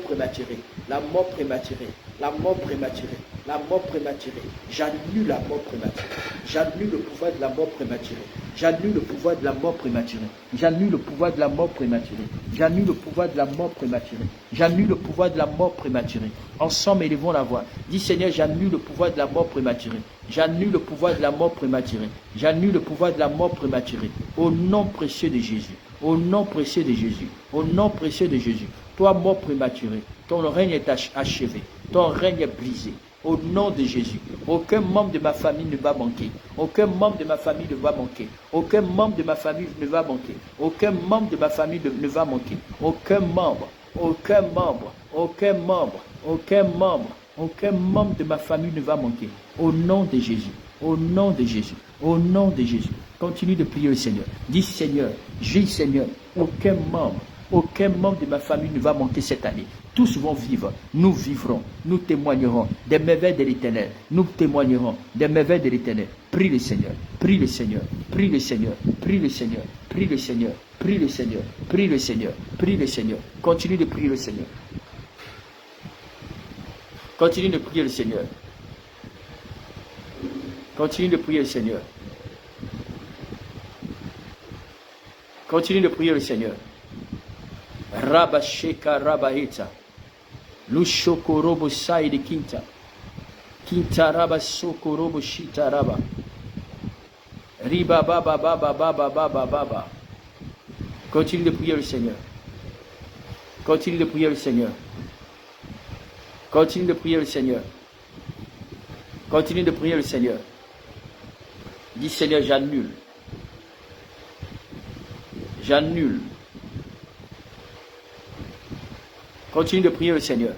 prématurée, la mort prématurée, la mort prématurée, la mort prématurée. J'annule la mort prématurée. J'annule le pouvoir de la mort prématurée. J'annule le pouvoir de la mort prématurée. J'annule le pouvoir de la mort prématurée. J'annule le pouvoir de la mort prématurée. J'annule le pouvoir de la mort prématurée. Ensemble, élevons la voix. Dis, Seigneur, j'annule le pouvoir de la mort prématurée. J'annule le pouvoir de la mort prématurée. J'annule le pouvoir de la mort prématurée. Au nom précieux de Jésus. Au nom précieux de Jésus. Au nom précieux de Jésus. Toi, mort prématurée, ton règne est achevé. Ton règne est brisé. Au nom de Jésus, aucun membre de ma famille ne va manquer. Aucun membre de ma famille ne va manquer. Aucun membre de ma famille ne va manquer. Aucun membre de ma famille ne va manquer. Aucun membre, aucun membre, aucun membre, aucun membre, aucun membre de ma famille ne va manquer. Au nom de Jésus, au nom de Jésus, au nom de Jésus. Continue de prier le Seigneur. Dis Seigneur, aucun membre de ma famille ne va manquer cette année. Tous vont vivre, nous vivrons, nous témoignerons des merveilles de l'Éternel. Nous témoignerons des merveilles de l'Éternel. Prie le Seigneur, prie le Seigneur, prie le Seigneur, prie le Seigneur, prie le Seigneur, prie le Seigneur, prie le Seigneur, prie le Seigneur. Continue de prier le Seigneur. Continue de prier le Seigneur. Continue de prier le Seigneur. Continue de prier le Seigneur. Rabba Sheka Rabba Heta. Lushokorobo Saïd Kinta. Kinta Rabba Sokorobo Shita Rabba. Riba Baba Baba Baba Baba Baba. Continue de prier le Seigneur. Continue de prier le Seigneur. Continue de prier le Seigneur. Continue de prier le Seigneur. Dis Seigneur, j'annule. J'annule. Continue de prier le Seigneur.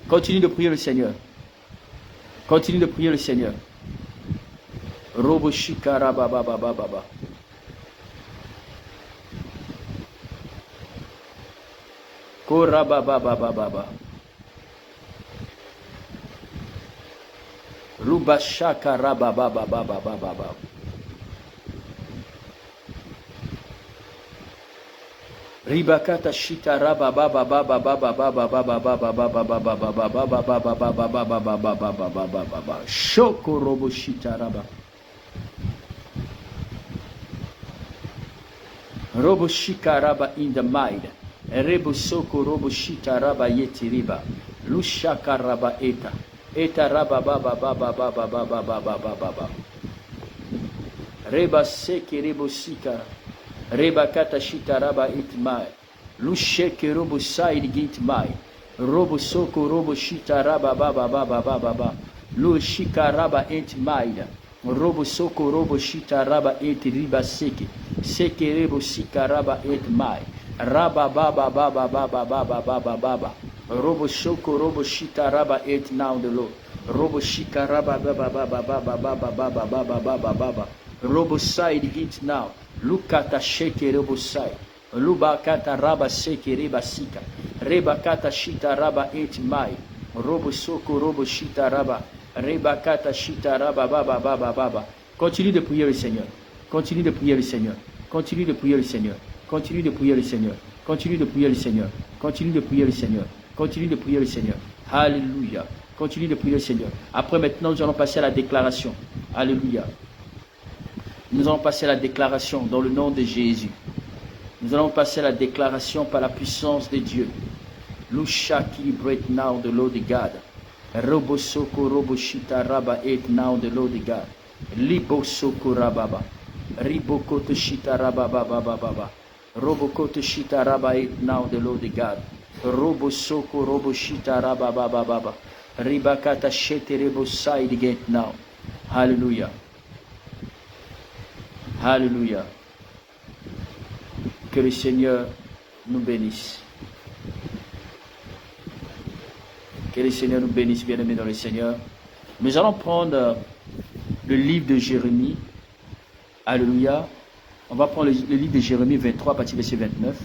Continue de prier le Seigneur. Continue de prier le Seigneur. Robo Shikara Baba Baba Baba. Kora Baba Baba Baba. Ruba Shakara Baba Baba Baba Baba. Ribakata shita raba baba baba baba baba baba baba baba baba baba baba baba baba baba baba baba baba shoko robo shita raba robo shika raba in the mind rebo soko robo shita raba yeti riba lushaka raba eta Eta raba baba baba baba baba baba baba. Reba seke rebo sika. Reba kata shita raba itmai. Lusheke robo side gitmai. Robo soko robo shita raba baba baba baba. Lu shika raba itmai. Robo soko robo shita raba et riba seke. Seke rebo sika raba itmai. Raba baba baba baba baba baba baba. Robo soko robo shita raba et now de lo. Robo shika raba baba baba baba baba baba baba baba baba. Robo side git now. Lukata sheke robo side. Lubakata raba seke reba sika. Rebakata shita raba et mai. Robo soko robo shita raba. Rebakata shita raba baba baba baba. Continue de prier le Seigneur. Continue de prier le Seigneur. Continue de prier le Seigneur. Continue de prier le Seigneur. Continue de prier le Seigneur. Continue de prier le Seigneur. Continue de prier le Seigneur. Alléluia. Continue de prier le Seigneur. Après maintenant, nous allons passer à la déclaration. Alléluia. Nous allons passer à la déclaration dans le nom de Jésus. Nous allons passer à la déclaration par la puissance de Dieu. Lusha celebrate now the Lord God. Robo soko robo shita raba et now the Lord God. Libo soko rababa. Ribo koto shita raba baba baba. Robo koto shita raba et now the Lord God. Robo soko robo shita raba baba baba. Ribakata shete rebo side get now. Hallelujah. Alléluia. Que le Seigneur nous bénisse. Que le Seigneur nous bénisse, bien-aimés dans le Seigneur. Nous allons prendre le livre de Jérémie. Alléluia. On va prendre le livre de Jérémie 23 à partir du verset 29.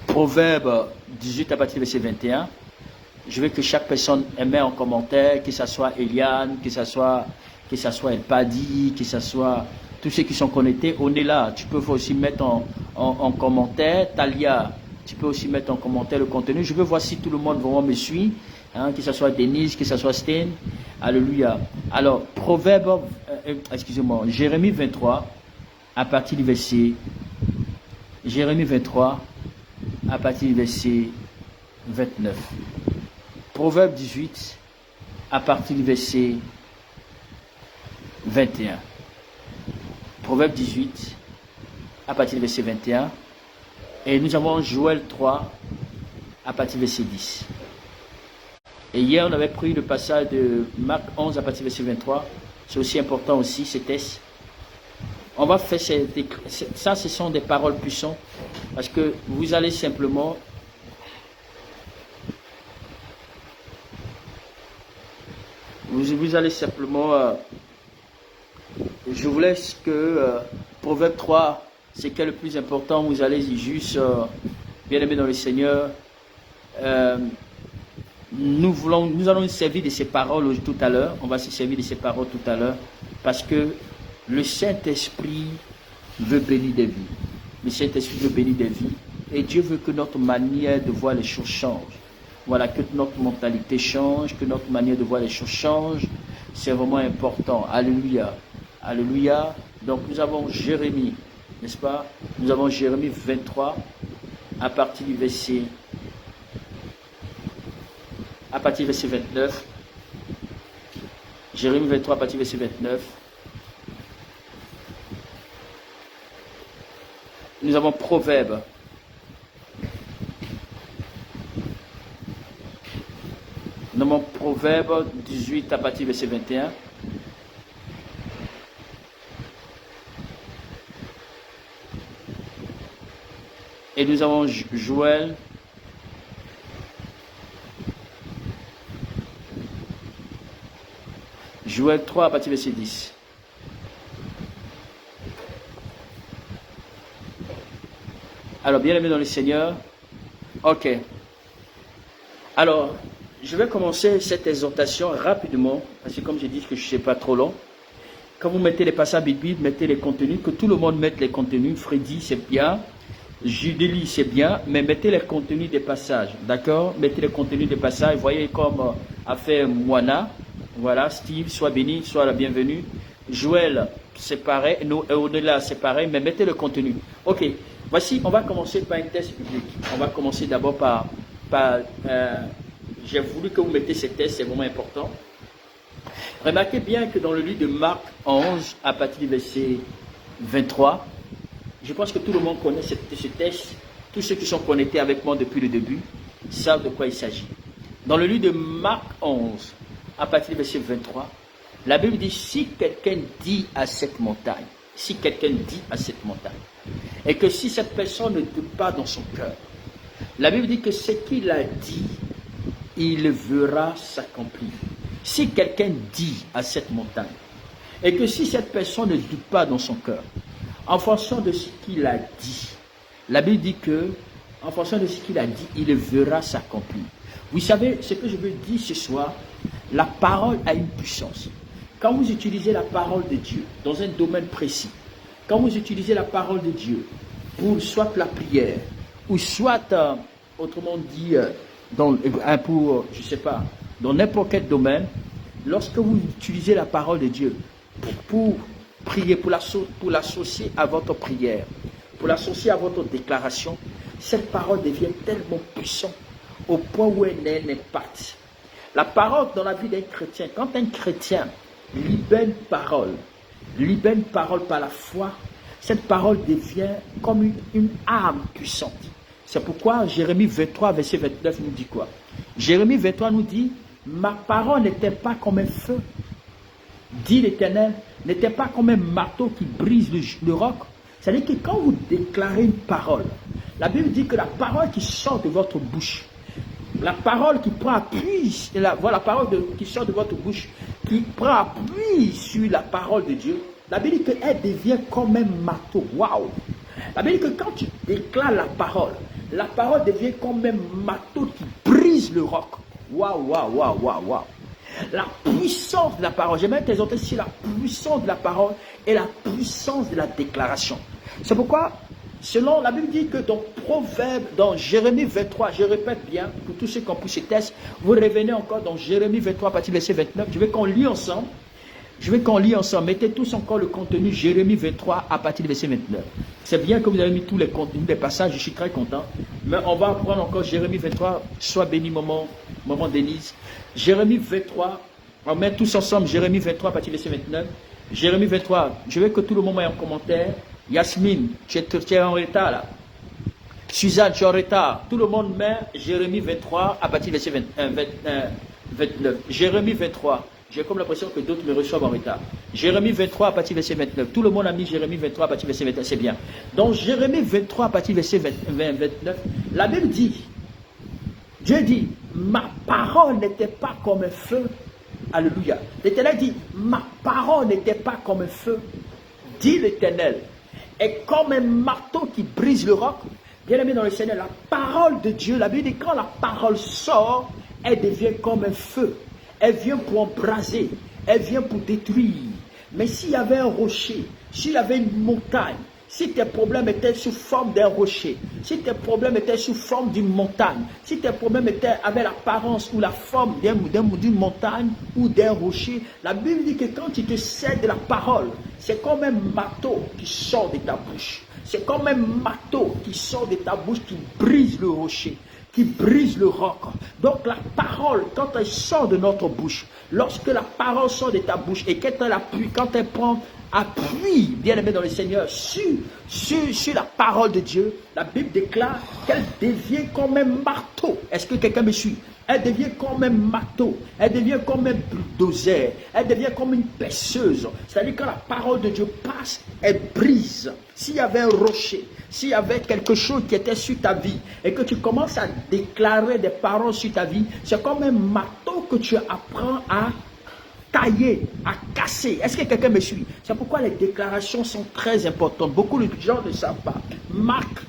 Proverbe 18 à partir du verset 21. Je veux que chaque personne mette en commentaire, que ce soit Eliane, que ce soit El Padi, que ce soit tous ceux qui sont connectés. On est là. Tu peux aussi mettre en commentaire. Talia, tu peux aussi mettre en commentaire le contenu. Je veux voir si tout le monde vraiment me suit. Hein, que ce soit Denise, que ce soit Sten. Alléluia. Alors, Jérémie 23, à partir du verset. Jérémie 23, à partir du verset 29. Proverbe 18, à partir du verset 21. Proverbe 18, à partir du verset 21. Et nous avons Joël 3, à partir du verset 10. Et hier, on avait pris le passage de Marc 11, à partir du verset 23. C'est aussi important aussi, ce texte. On va faire ça, ce sont des paroles puissantes. Parce que vous allez simplement... Vous allez simplement... je vous laisse que Proverbe 3, c'est quel est le plus important. Vous allez juste, bien aimé dans le Seigneur, nous allons nous servir de ces paroles tout à l'heure. On va se servir de ces paroles tout à l'heure. Parce que le Saint-Esprit veut bénir des vies. Le Saint-Esprit veut bénir des vies. Et Dieu veut que notre manière de voir les choses change. Voilà, que notre mentalité change, que notre manière de voir les choses change. C'est vraiment important. Alléluia. Alléluia. Donc nous avons Jérémie, n'est-ce pas? Nous avons Jérémie 23 à partir du verset 29. Jérémie 23 à partir du verset 29. Nous avons Proverbe. Nous avons Proverbe 18 à partir du verset 21. Et nous avons Joël. Joël 3 à partir du verset 10. Alors, bien aimé dans le Seigneur. Ok. Alors, je vais commencer cette exhortation rapidement, parce que comme j'ai dit que je ne suis pas trop long. Quand vous mettez les passages bibliques, mettez les contenus, que tout le monde mette les contenus. Freddy, c'est bien. Judélie, c'est bien, mais mettez les contenus des passages, d'accord? Mettez les contenus des passages. Voyez comme a fait Moana. Voilà, Steve, sois béni, sois la bienvenue. Joël, c'est pareil. Nous, au-delà, c'est pareil, mais mettez le contenu. Ok, voici, on va commencer par un test biblique. On va commencer d'abord par j'ai voulu que vous mettez ces textes, c'est vraiment important. Remarquez bien que dans le livre de Marc 11, à partir du verset 23, je pense que tout le monde connaît ce texte. Tous ceux qui sont connectés avec moi depuis le début savent de quoi il s'agit. Dans le livre de Marc 11, à partir du verset 23, la Bible dit, si quelqu'un dit à cette montagne, et que si cette personne ne doute pas dans son cœur, la Bible dit que ce qu'il a dit, il verra s'accomplir. Si quelqu'un dit à cette montagne, et que si cette personne ne doute pas dans son cœur, en fonction de ce qu'il a dit, la Bible dit que, en fonction de ce qu'il a dit, il verra s'accomplir. Vous savez, ce que je veux dire ce soir, la parole a une puissance. Quand vous utilisez la parole de Dieu dans un domaine précis, quand vous utilisez la parole de Dieu pour soit la prière, ou soit, autrement dit, pour, je ne sais pas, dans n'importe quel domaine, lorsque vous utilisez la parole de Dieu pour prier, pour l'associer à votre prière, pour l'associer à votre déclaration, cette parole devient tellement puissante au point où elle impacte. La parole dans la vie d'un chrétien, quand un chrétien libère une parole par la foi, cette parole devient comme une arme puissante. C'est pourquoi Jérémie 23, verset 29 nous dit quoi? Jérémie 23 nous dit, ma parole n'était pas comme un feu, dit l'Éternel, n'était pas comme un marteau qui brise le roc. C'est-à-dire que quand vous déclarez une parole, la Bible dit que la parole qui sort de votre bouche, la parole qui prend appui, la parole qui sort de votre bouche, qui prend appui sur la parole de Dieu, la Bible dit qu'elle devient comme un marteau. Waouh! La Bible dit que quand tu déclares la parole devient comme un marteau qui brise le roc. Waouh, waouh, waouh, waouh, waouh. La puissance de la parole, j'aimerais présenter ici la puissance de la parole et la puissance de la déclaration. C'est pourquoi, selon la Bible dit que dans Proverbe, dans Jérémie 23, je répète bien, pour tous ceux qui ont pris ce test, vous revenez encore dans Jérémie 23, à partir du verset 29, je veux qu'on lit ensemble. Mettez tous encore le contenu Jérémie 23 à partir du verset 29. C'est bien que vous avez mis tous les contenus, les passages, je suis très content. Mais on va prendre encore Jérémie 23. Sois béni, moment Denise. Jérémie 23, on met tous ensemble Jérémie 23 à partir du verset 29. Jérémie 23, je veux que tout le monde ait un commentaire. Yasmine, tu es en retard là. Suzanne, tu es en retard. Tout le monde met Jérémie 23 à partir du verset 29. Jérémie 23. J'ai comme l'impression que d'autres me reçoivent en retard. Jérémie 23 à partir du verset 29. Tout le monde a mis Jérémie 23 à partir du verset 29. C'est bien. Donc Jérémie 23 à partir du verset 29. La Bible dit, Dieu dit, ma parole n'était pas comme un feu. Alléluia. L'Éternel dit, ma parole n'était pas comme un feu. Dit l'Éternel. Et comme un marteau qui brise le roc. Bien aimé dans le Seigneur, la parole de Dieu, la Bible dit, quand la parole sort, elle devient comme un feu. Elle vient pour embraser, elle vient pour détruire. Mais s'il y avait un rocher, s'il y avait une montagne, si tes problèmes étaient sous forme d'un rocher, si tes problèmes étaient sous forme d'une montagne, si tes problèmes avaient l'apparence ou la forme d'une montagne ou d'un rocher, la Bible dit que quand tu te sers de la parole, c'est comme un marteau qui sort de ta bouche. C'est comme un marteau qui sort de ta bouche, qui brise le rocher, qui brise le roc. Donc la parole, quand elle sort de notre bouche, lorsque la parole sort de ta bouche et quand elle prend appui, bien aimé dans le Seigneur, sur la parole de Dieu, la Bible déclare qu'elle devient comme un marteau. Est-ce que quelqu'un me suit? Elle devient comme un marteau, elle devient comme un bulldozer, elle devient comme une perceuse. C'est-à-dire quand la parole de Dieu passe, elle brise. S'il y avait un rocher, s'il y avait quelque chose qui était sur ta vie et que tu commences à déclarer des paroles sur ta vie, c'est comme un marteau que tu apprends à tailler, à casser. Est-ce que quelqu'un me suit? C'est pourquoi les déclarations sont très importantes. Beaucoup de gens ne savent pas. Marc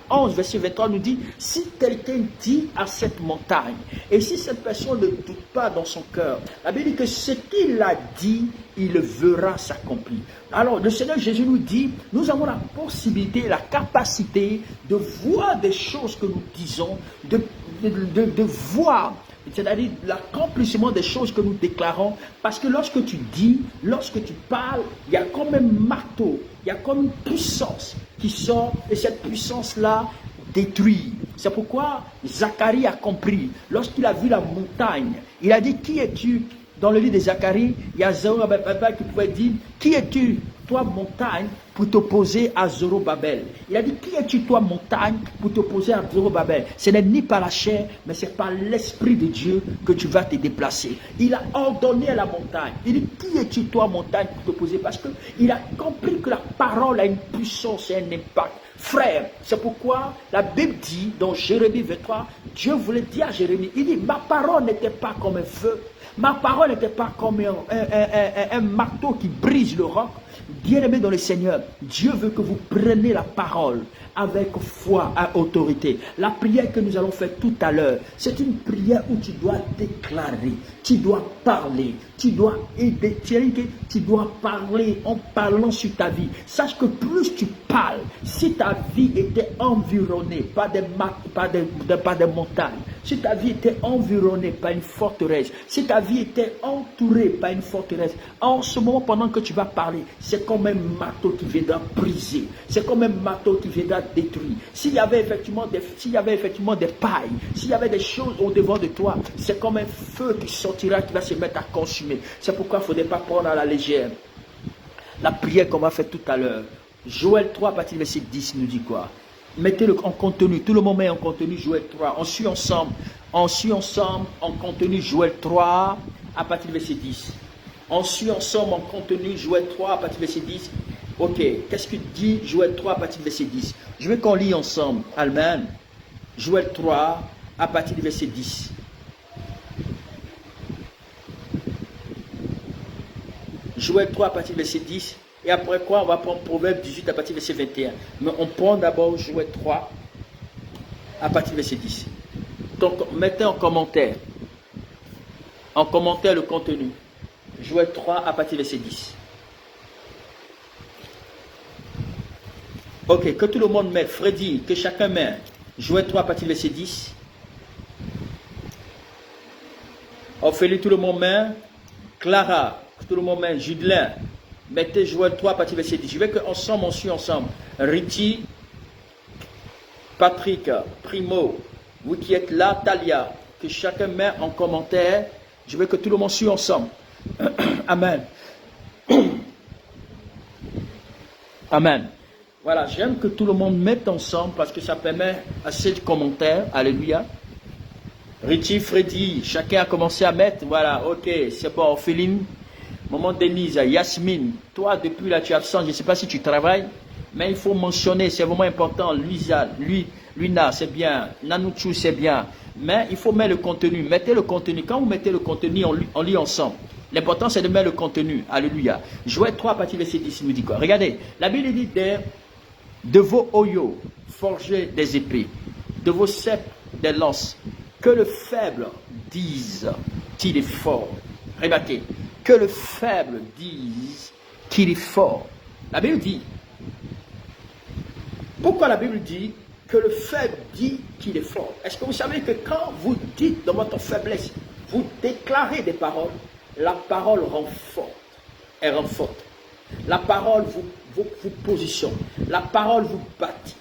11, verset 23 nous dit, si quelqu'un dit à cette montagne, et si cette personne ne doute pas dans son cœur, la Bible dit que ce qu'il a dit, il verra s'accomplir. Alors, le Seigneur Jésus nous dit, nous avons la possibilité, la capacité de voir des choses que nous disons, de voir, c'est-à-dire l'accomplissement des choses que nous déclarons, parce que lorsque tu dis, lorsque tu parles, il y a comme un marteau, il y a comme une puissance qui sort, et cette puissance-là détruire. C'est pourquoi Zacharie a compris. Lorsqu'il a vu la montagne, il a dit, qui es-tu? Dans le livre de Zacharie, il y a Zorobabel qui pouvait dire, qui es-tu, toi montagne, pour t'opposer à Zorobabel? Il a dit, qui es-tu, toi montagne, pour t'opposer à Zorobabel? Ce n'est ni par la chair, mais c'est par l'Esprit de Dieu que tu vas te déplacer. Il a ordonné à la montagne. Il dit, qui es-tu, toi montagne, pour t'opposer? Parce qu'il a compris que la parole a une puissance et un impact. Frère, c'est pourquoi la Bible dit, dans Jérémie 23, Dieu voulait dire à Jérémie, il dit, ma parole n'était pas comme un feu, ma parole n'était pas comme un marteau qui brise le roc. Bien-aimé dans le Seigneur, Dieu veut que vous preniez la parole avec foi et autorité. La prière que nous allons faire tout à l'heure, c'est une prière où tu dois déclarer, tu dois parler, tu dois aider, tu dois parler en parlant sur ta vie. Sache que plus tu parles, si ta vie était environnée par des montagnes, si ta vie était environnée par une forteresse, si ta vie était entourée par une forteresse, en ce moment, pendant que tu vas parler, c'est comme un marteau qui viendra briser, c'est comme un marteau qui viendra détruire. S'il y avait effectivement des pailles, s'il y avait des choses au devant de toi, c'est comme un feu qui sortira, qui va se mettre à consumer. C'est pourquoi il ne faudrait pas prendre à la légère la prière qu'on va faire tout à l'heure. Joël 3, à partir du verset 10, nous dit quoi? Mettez-le en contenu, tout le monde met en contenu Joël 3. On suit ensemble en contenu Joël 3 à partir du verset 10. On suit ensemble en contenu Joël 3 à partir du verset 10. Ok, qu'est-ce que dit Joël 3 à partir du verset 10? Je veux qu'on lit ensemble. Amen. Joël 3 à partir du verset 10. Joël 3 à partir du verset 10. Et après quoi, on va prendre Proverbe 18 à partir du verset 21. Mais on prend d'abord Joël 3 à partir du verset 10. Donc, mettez en commentaire le contenu. Joël 3 à partir du verset 10. Ok, que tout le monde mette. Freddy, que chacun mette. Joël 3 à partir du verset 10. Ophélie, tout le monde met. Clara, que tout le monde met. Judelin, mettez Joël 3 à partir du verset 10. Je veux qu'ensemble, on suit ensemble. Riti, Patrick, Primo, vous qui êtes là, Talia, que chacun met en commentaire. Je veux que tout le monde suive ensemble. Amen. Amen. Voilà, j'aime que tout le monde mette ensemble parce que ça permet assez de commentaires. Alléluia. Richie, Freddy, chacun a commencé à mettre. Voilà, ok, c'est bon. Ophéline, maman Denise, Yasmine, toi depuis là tu es absent. Je ne sais pas si tu travailles, mais il faut mentionner, c'est vraiment important. Luisa, Luna, c'est bien. Nanouchou, c'est bien. Mais il faut mettre le contenu. Mettez le contenu. Quand vous mettez le contenu, on lit ensemble. L'important, c'est de mettre le contenu. Alléluia. Joël 3, à partir du verset 10, il nous dit quoi? Regardez, la Bible dit de vos oyaux, forgez des épées, de vos sceptres, des lances, que le faible dise qu'il est fort. Remarquez, que le faible dise qu'il est fort. La Bible dit, pourquoi la Bible dit que le faible dit qu'il est fort? Est-ce que vous savez que quand vous dites dans votre faiblesse, vous déclarez des paroles, la parole rend forte. Elle rend forte. La parole vous positionne. La parole vous bâtit.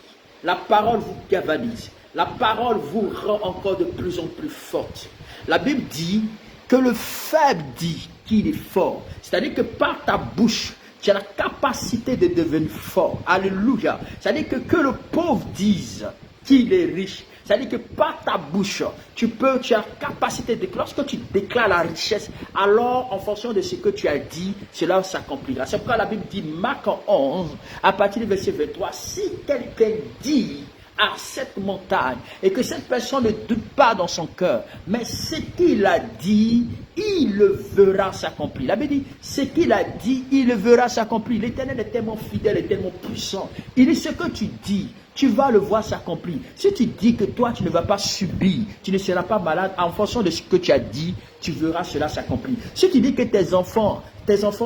La parole vous galvanise. La parole vous rend encore de plus en plus forte. La Bible dit que le faible dit qu'il est fort. C'est-à-dire que par ta bouche, tu as la capacité de devenir fort. Alléluia. C'est-à-dire que le pauvre dise qu'il est riche. C'est-à-dire que par ta bouche, tu as la capacité de... Lorsque tu déclares la richesse, alors en fonction de ce que tu as dit, cela s'accomplira. C'est pourquoi la Bible dit, Marc 11, à partir du verset 23, si quelqu'un dit à cette montagne, et que cette personne ne doute pas dans son cœur, mais ce qu'il a dit, il le verra s'accomplir. La Bible dit, ce qu'il a dit, il le verra s'accomplir. L'Éternel est tellement fidèle et tellement puissant. Il dit, ce que tu dis, tu vas le voir s'accomplir. Si tu dis que toi, tu ne vas pas subir, tu ne seras pas malade, en fonction de ce que tu as dit, tu verras cela s'accomplir. Si tu dis que tes enfants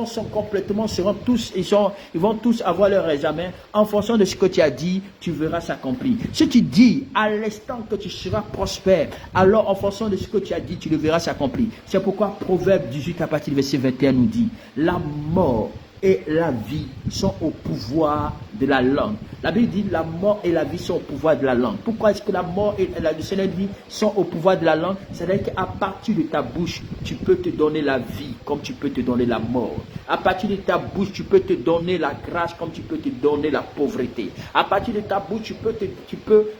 sont complètement, ils vont tous avoir leur examen, en fonction de ce que tu as dit, tu verras s'accomplir. Si tu dis à l'instant que tu seras prospère, alors en fonction de ce que tu as dit, tu le verras s'accomplir. C'est pourquoi Proverbe 18 à partir du verset 21 nous dit, la mort et la vie sont au pouvoir de la langue. La Bible dit la mort et la vie sont au pouvoir de la langue. Pourquoi est-ce que la mort et le Seigneur dit sont au pouvoir de la langue? C'est-à-dire qu'à partir de ta bouche, tu peux te donner la vie comme tu peux te donner la mort. À partir de ta bouche, tu peux te donner la grâce comme tu peux te donner la pauvreté. À partir de ta bouche,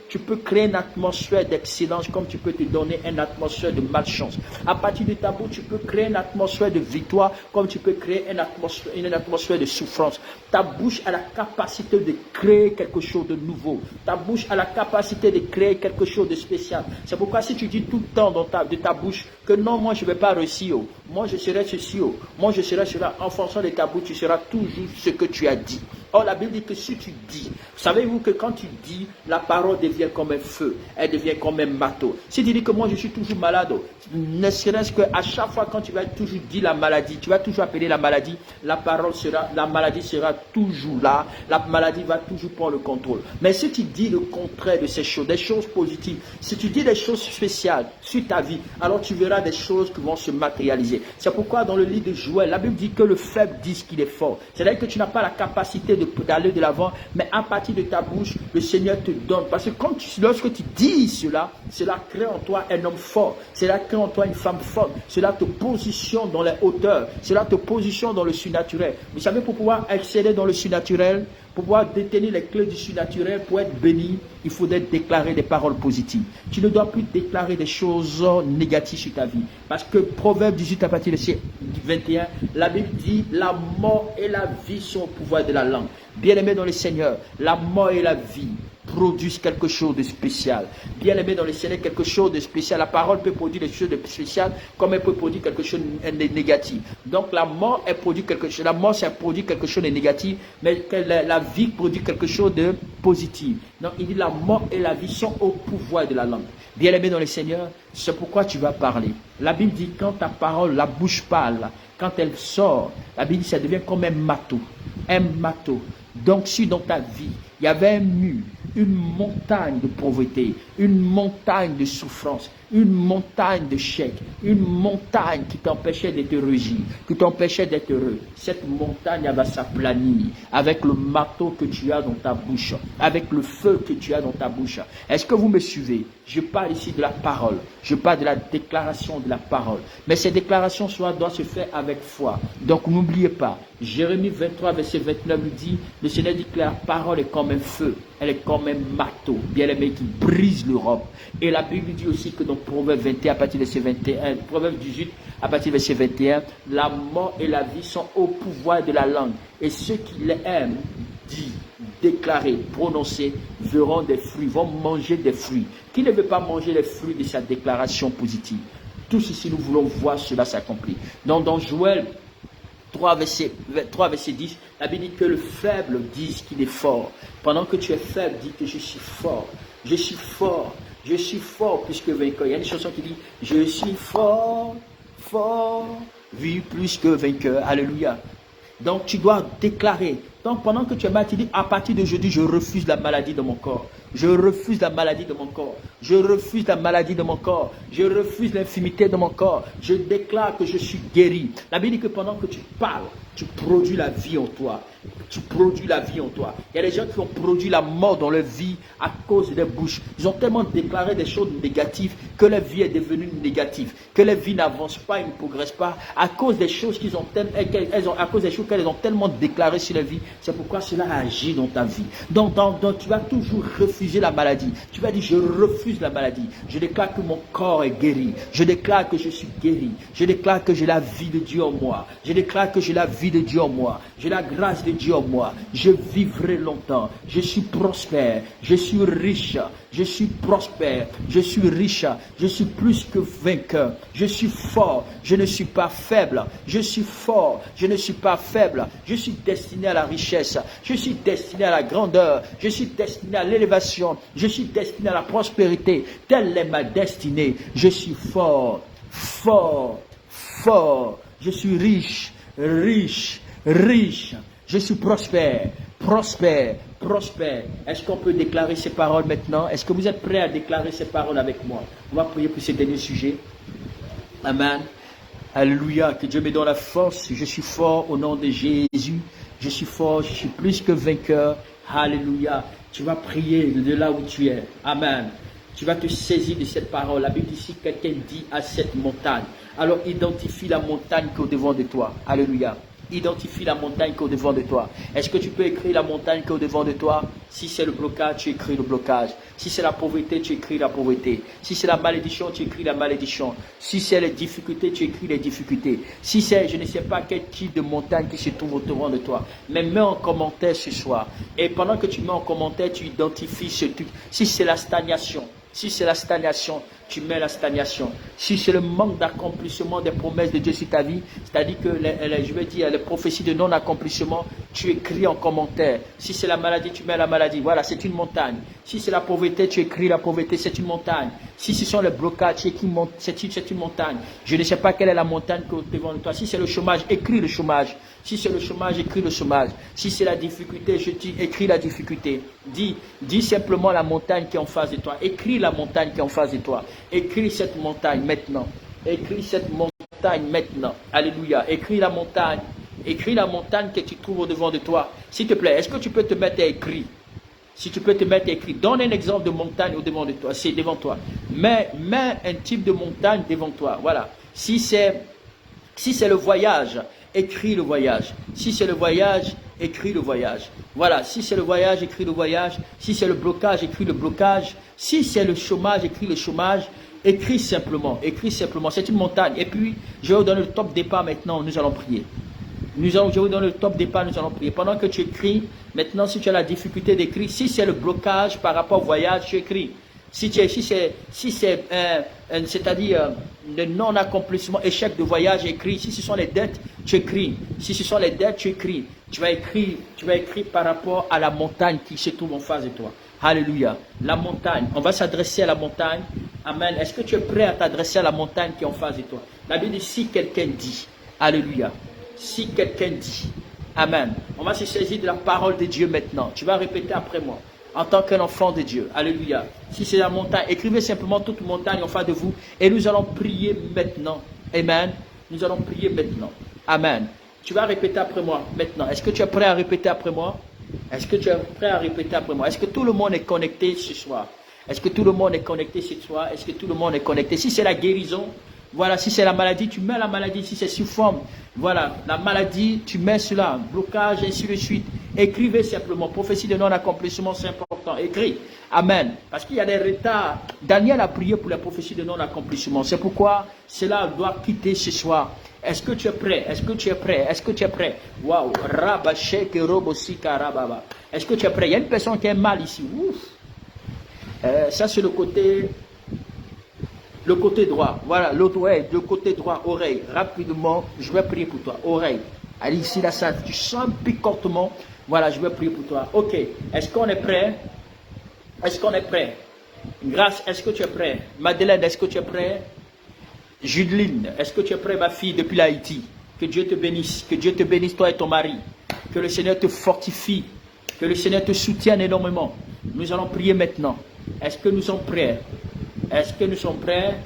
tu peux créer une atmosphère d'excellence comme tu peux te donner une atmosphère de malchance. À partir de ta bouche, tu peux créer une atmosphère de victoire comme tu peux créer une atmosphère de souffrance. Ta bouche a la capacité de créer quelque chose de nouveau. Ta bouche a la capacité de créer quelque chose de spécial. C'est pourquoi si tu dis tout le temps de ta bouche que non, moi je ne vais pas réussir, moi je serai ceci, moi je serai cela, en fonction de ta bouche, tu seras toujours ce que tu as dit. Or, la Bible dit que si tu dis, savez-vous que quand tu dis, la parole devient comme un feu, elle devient comme un marteau. Si tu dis que moi je suis toujours malade, ne serait-ce qu'à chaque fois quand tu vas toujours dire la maladie, tu vas toujours appeler la maladie, la maladie sera toujours là, la maladie va toujours prendre le contrôle. Mais si tu dis le contraire de ces choses, des choses positives, si tu dis des choses spéciales sur ta vie, alors tu verras des choses qui vont se matérialiser. C'est pourquoi dans le livre de Joël, la Bible dit que le faible dit qu'il est fort. C'est-à-dire que tu n'as pas la capacité d'aller de l'avant, mais à partir de ta bouche, le Seigneur te donne. Parce que lorsque tu dis cela, cela crée en toi un homme fort, cela crée en toi une femme forte, cela te positionne dans les hauteurs, cela te positionne dans le surnaturel. Vous savez, pour pouvoir accéder dans le surnaturel, pour pouvoir détenir les clés du surnaturel, pour être béni, il faudrait déclarer des paroles positives. Tu ne dois plus déclarer des choses négatives sur ta vie. Parce que Proverbe 18 à partir du verset 21, la Bible dit, la mort et la vie sont au pouvoir de la langue. Bien-aimé dans le Seigneur, la mort et la vie produisent quelque chose de spécial. Bien-aimé dans le Seigneur, quelque chose de spécial. La parole peut produire des choses de spéciales comme elle peut produire quelque chose de négatif. Donc la mort, elle produit quelque chose. La mort, ça produit quelque chose de négatif, mais la vie produit quelque chose de positif. Donc il dit la mort et la vie sont au pouvoir de la langue. Bien-aimé dans le Seigneur, c'est pourquoi tu vas parler. La Bible dit quand ta parole, la bouche parle, quand elle sort, la Bible dit ça devient comme un marteau. Un marteau. Donc si dans ta vie, il y avait un mur, une montagne de pauvreté, une montagne de souffrance, une montagne de chèques, une montagne qui t'empêchait d'être heureux, qui t'empêchait d'être heureux. Cette montagne elle va s'aplanir avec le marteau que tu as dans ta bouche, avec le feu que tu as dans ta bouche. Est-ce que vous me suivez? Je parle ici de la parole, je parle de la déclaration de la parole. Mais ces déclarations doivent se faire avec foi. Donc n'oubliez pas, Jérémie 23, verset 29 nous dit, le Seigneur dit que la parole est comme un feu, elle est comme un marteau, bien aimé, qui brise l'Europe. Et la Bible dit aussi que dans Proverbe 21, à partir de verset 21, Proverbe 18, à partir de verset 21, la mort et la vie sont au pouvoir de la langue. Et ceux qui l'aiment, dit, déclarer, prononcer, verront des fruits, vont manger des fruits. Qui ne veut pas manger les fruits de sa déclaration positive? Tous ici, nous voulons voir cela s'accomplir. Donc, dans Joël 3, verset 10, la Bible dit que le faible dit qu'il est fort. Pendant que tu es faible, dis que je suis fort. Je suis fort. Je suis fort plus que vainqueur. Il y a une chanson qui dit je suis fort, fort, vu plus que vainqueur. Alléluia. Donc tu dois déclarer. Donc pendant que tu es malade, tu dis à partir d'aujourd'hui, je refuse la maladie de mon corps. Je refuse la maladie de mon corps. Je refuse la maladie de mon corps. Je refuse l'infimité de mon corps. Je déclare que je suis guéri. La Bible dit que pendant que tu parles, tu produis la vie en toi. Tu produis la vie en toi. Il y a des gens qui ont produit la mort dans leur vie à cause des bouches. Ils ont tellement déclaré des choses négatives que leur vie est devenue négative. Que leur vie n'avance pas et ne progresse pas à cause des choses qu'elles ont tellement déclarées sur leur vie. C'est pourquoi cela agit dans ta vie. Donc tu vas toujours refuser la maladie. Tu vas dire je refuse la maladie. Je déclare que mon corps est guéri. Je déclare que je suis guéri. Je déclare que j'ai la vie de Dieu en moi. Je déclare que j'ai la vie de Dieu en moi. J'ai la grâce de Dieu en moi. Je vivrai longtemps. Je suis prospère. Je suis riche. Je suis prospère. Je suis riche. Je suis plus que vainqueur. Je suis fort. Je ne suis pas faible. Je suis fort. Je ne suis pas faible. Je suis destiné à la richesse. Je suis destiné à la grandeur. Je suis destiné à l'élévation. Je suis destiné à la prospérité. Telle est ma destinée. Je suis fort. Fort. Fort. Je suis riche. Riche. Riche. Je suis prospère. Prospère. Prospère. Est-ce qu'on peut déclarer ces paroles maintenant? Est-ce que vous êtes prêts à déclarer ces paroles avec moi? On va prier pour ce dernier sujet. Amen. Alléluia. Que Dieu me donne la force. Je suis fort au nom de Jésus. Je suis fort, je suis plus que vainqueur. Alléluia. Tu vas prier de là où tu es. Amen. Tu vas te saisir de cette parole. La Bible dit, si quelqu'un dit à cette montagne, alors identifie la montagne qui est au-devant de toi. Alléluia. Identifie la montagne qui est au-devant de toi. Est-ce que tu peux écrire la montagne qui est au-devant de toi? Si c'est le blocage, tu écris le blocage. Si c'est la pauvreté, tu écris la pauvreté. Si c'est la malédiction, tu écris la malédiction. Si c'est les difficultés, tu écris les difficultés. Si c'est, je ne sais pas quel type de montagne qui se trouve au-devant de toi, mais mets en commentaire ce soir. Et pendant que tu mets en commentaire, tu identifies ce truc. Si c'est la stagnation, si c'est la stagnation, tu mets la stagnation. Si c'est le manque d'accomplissement des promesses de Dieu sur ta vie, c'est-à-dire que je veux dire les prophéties de non-accomplissement, tu écris en commentaire. Si c'est la maladie, tu mets la maladie. Voilà, c'est une montagne. Si c'est la pauvreté, tu écris la pauvreté, c'est une montagne. Si ce sont les blocages, tu écris c'est une montagne. Je ne sais pas quelle est la montagne qui est devant toi. Si c'est le chômage, écris le chômage. Si c'est le chômage, écris le chômage. Si c'est la difficulté, je dis, écris la difficulté. Dis simplement la montagne qui est en face de toi. Écris la montagne qui est en face de toi. Écris cette montagne maintenant. Écris cette montagne maintenant. Alléluia. Écris la montagne. Écris la montagne que tu trouves au-devant de toi. S'il te plaît, est-ce que tu peux te mettre à écrire? Si tu peux te mettre à écrire, donne un exemple de montagne au-devant de toi. C'est devant toi. Mets un type de montagne devant toi. Voilà. Si c'est le voyage, écris le voyage. Si c'est le voyage, écris le voyage. Voilà, si c'est le voyage, écris le voyage. Si c'est le blocage, écris le blocage. Si c'est le chômage, écris le chômage. Écris simplement, écris simplement. C'est une montagne. Et puis, je vais vous donner le top départ maintenant, nous allons prier. Je vais vous donner le top départ, nous allons prier. Pendant que tu écris, maintenant, si tu as la difficulté d'écrire, si c'est le blocage par rapport au voyage, tu écris. C'est-à-dire le non-accomplissement, échec de voyage, écris. Si ce sont les dettes, tu écris. Si ce sont les dettes, tu écris. Tu vas écrire par rapport à la montagne qui se trouve en face de toi. Alléluia. La montagne. On va s'adresser à la montagne. Amen. Est-ce que tu es prêt à t'adresser à la montagne qui est en face de toi? La Bible dit, si quelqu'un dit. Alléluia. Si quelqu'un dit. Amen. On va se saisir de la parole de Dieu maintenant. Tu vas répéter après moi. En tant qu'un enfant de Dieu. Alléluia. Si c'est la montagne, écrivez simplement toute montagne en face de vous. Et nous allons prier maintenant. Amen. Nous allons prier maintenant. Amen. Tu vas répéter après moi maintenant. Est-ce que tu es prêt à répéter après moi? Est-ce que tu es prêt à répéter après moi? Est-ce que tout le monde est connecté ce soir? Est-ce que tout le monde est connecté ce soir? Est-ce que tout le monde est connecté? Si c'est la guérison, voilà, si c'est la maladie, tu mets la maladie. Si c'est sous forme, voilà, la maladie, tu mets cela, blocage, ainsi de suite. Écrivez simplement. Prophétie de non-accomplissement, c'est important. Écris. Amen. Parce qu'il y a des retards. Daniel a prié pour la prophétie de non-accomplissement. C'est pourquoi cela doit quitter ce soir. Est-ce que tu es prêt? Est-ce que tu es prêt? Est-ce que tu es prêt? Waouh. Rabashek robosika rababa. Est-ce que tu es prêt? Il y a une personne qui est mal ici. Ouf. Ça, c'est le côté droit. Voilà, l'autre oreille, le côté droit, oreille. Rapidement, je vais prier pour toi. Oreille. Allez, ici, là, ça, tu sens un picotement. Voilà, je vais prier pour toi. Ok. Est-ce qu'on est prêt? Est-ce qu'on est prêt? Grâce, est-ce que tu es prêt? Madeleine, est-ce que tu es prêt? Judeline, est-ce que tu es prêt, ma fille, depuis l'Haïti? Que Dieu te bénisse. Que Dieu te bénisse, toi et ton mari. Que le Seigneur te fortifie. Que le Seigneur te soutienne énormément. Nous allons prier maintenant. Est-ce que nous sommes prêts? Est-ce que nous sommes prêts?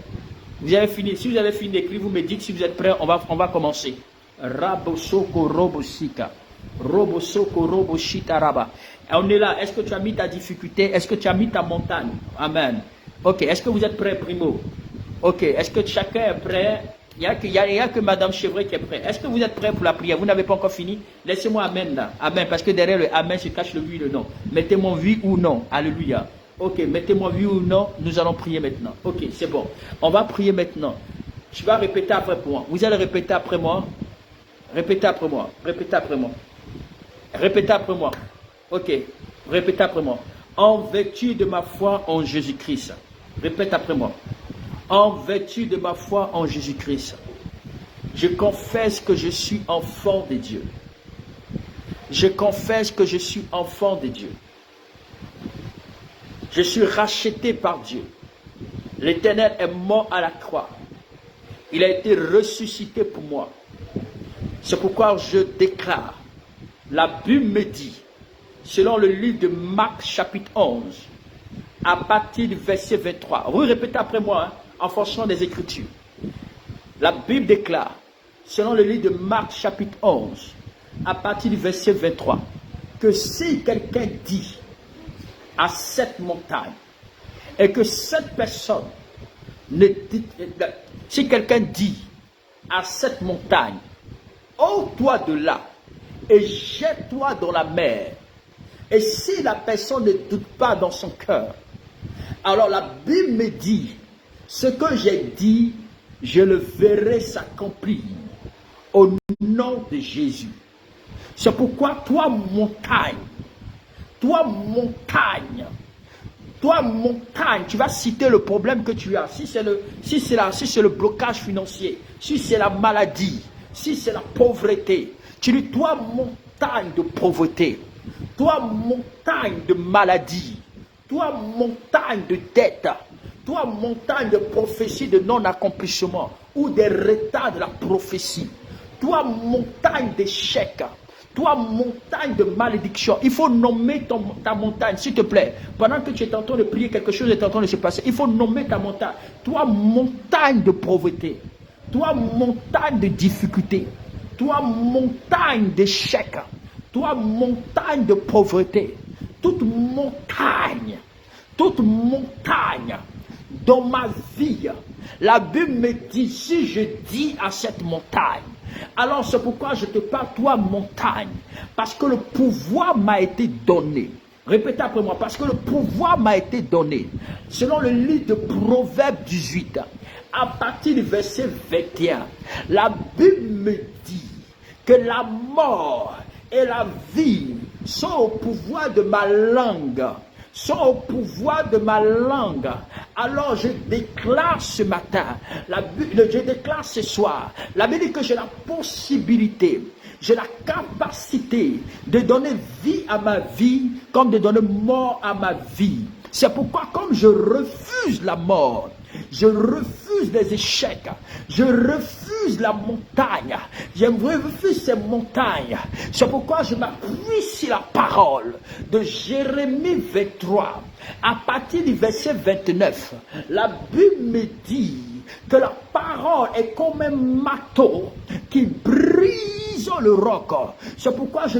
Vous avez fini. Si vous avez fini d'écrire, vous me dites si vous êtes prêts. On va commencer. Rabosoko robosika. Robosoko roboshita raba. On est là. Est-ce que tu as mis ta difficulté? Est-ce que tu as mis ta montagne? Amen. Ok. Est-ce que vous êtes prêts, primo? Ok. Est-ce que chacun est prêt? Il n'y a que Madame Chevret qui est prête. Est-ce que vous êtes prêts pour la prière? Vous n'avez pas encore fini? Laissez-moi Amen là. Amen. Parce que derrière le Amen se cache le oui et le non. Mettez-moi oui ou non. Alléluia. Ok. Mettez-moi oui ou non. Nous allons prier maintenant. Ok. C'est bon. On va prier maintenant. Tu vas répéter après moi. Vous allez répéter après moi. Répétez après moi. Répétez après moi. Répétez après moi. Ok. Répétez après moi. En vertu de ma foi en Jésus-Christ. Répète après moi. En vertu de ma foi en Jésus-Christ, je confesse que je suis enfant de Dieu. Je confesse que je suis enfant de Dieu. Je suis racheté par Dieu. L'Éternel est mort à la croix. Il a été ressuscité pour moi. C'est pourquoi je déclare, la Bible me dit, selon le livre de Marc chapitre 11, à partir du verset 23. Vous répétez après moi, en fonction des Écritures. La Bible déclare, selon le livre de Marc chapitre 11, à partir du verset 23, que si quelqu'un dit à cette montagne, et que cette personne ne dit, si quelqu'un dit à cette montagne, ôte-toi de là et jette-toi dans la mer, et si la personne ne doute pas dans son cœur, alors la Bible me dit, ce que j'ai dit, je le verrai s'accomplir au nom de Jésus. C'est pourquoi toi montagne, tu vas citer le problème que tu as. Si c'est le blocage financier, si c'est la maladie, si c'est la pauvreté, tu dis toi montagne de pauvreté, toi montagne de maladie, toi montagne de dette, toi montagne de prophétie de non-accomplissement ou des retards de la prophétie, toi montagne d'échec, toi montagne de malédiction. Il faut nommer ta montagne, s'il te plaît. Pendant que tu es en train de prier, quelque chose est en train de se passer. Il faut nommer ta montagne. Toi montagne de pauvreté, toi montagne de difficulté, toi montagne d'échec, toi montagne de pauvreté, toute montagne dans ma vie. La Bible me dit, si je dis à cette montagne, alors c'est pourquoi je te parle, toi montagne, parce que le pouvoir m'a été donné. Répétez après moi, parce que le pouvoir m'a été donné. Selon le livre de Proverbes 18, à partir du verset 21, la Bible me dit que la mort et la vie sont au pouvoir de ma langue. Sont au pouvoir de ma langue. Alors je déclare ce matin, je déclare ce soir, la Bible dit que j'ai la possibilité, j'ai la capacité de donner vie à ma vie comme de donner mort à ma vie. C'est pourquoi comme je refuse la mort, je refuse les échecs, je refuse la montagne, je refuse ces montagnes. C'est pourquoi je m'appuie sur la parole de Jérémie 23. À partir du verset 29, la Bible me dit que la parole est comme un marteau qui brise le roc. C'est pourquoi je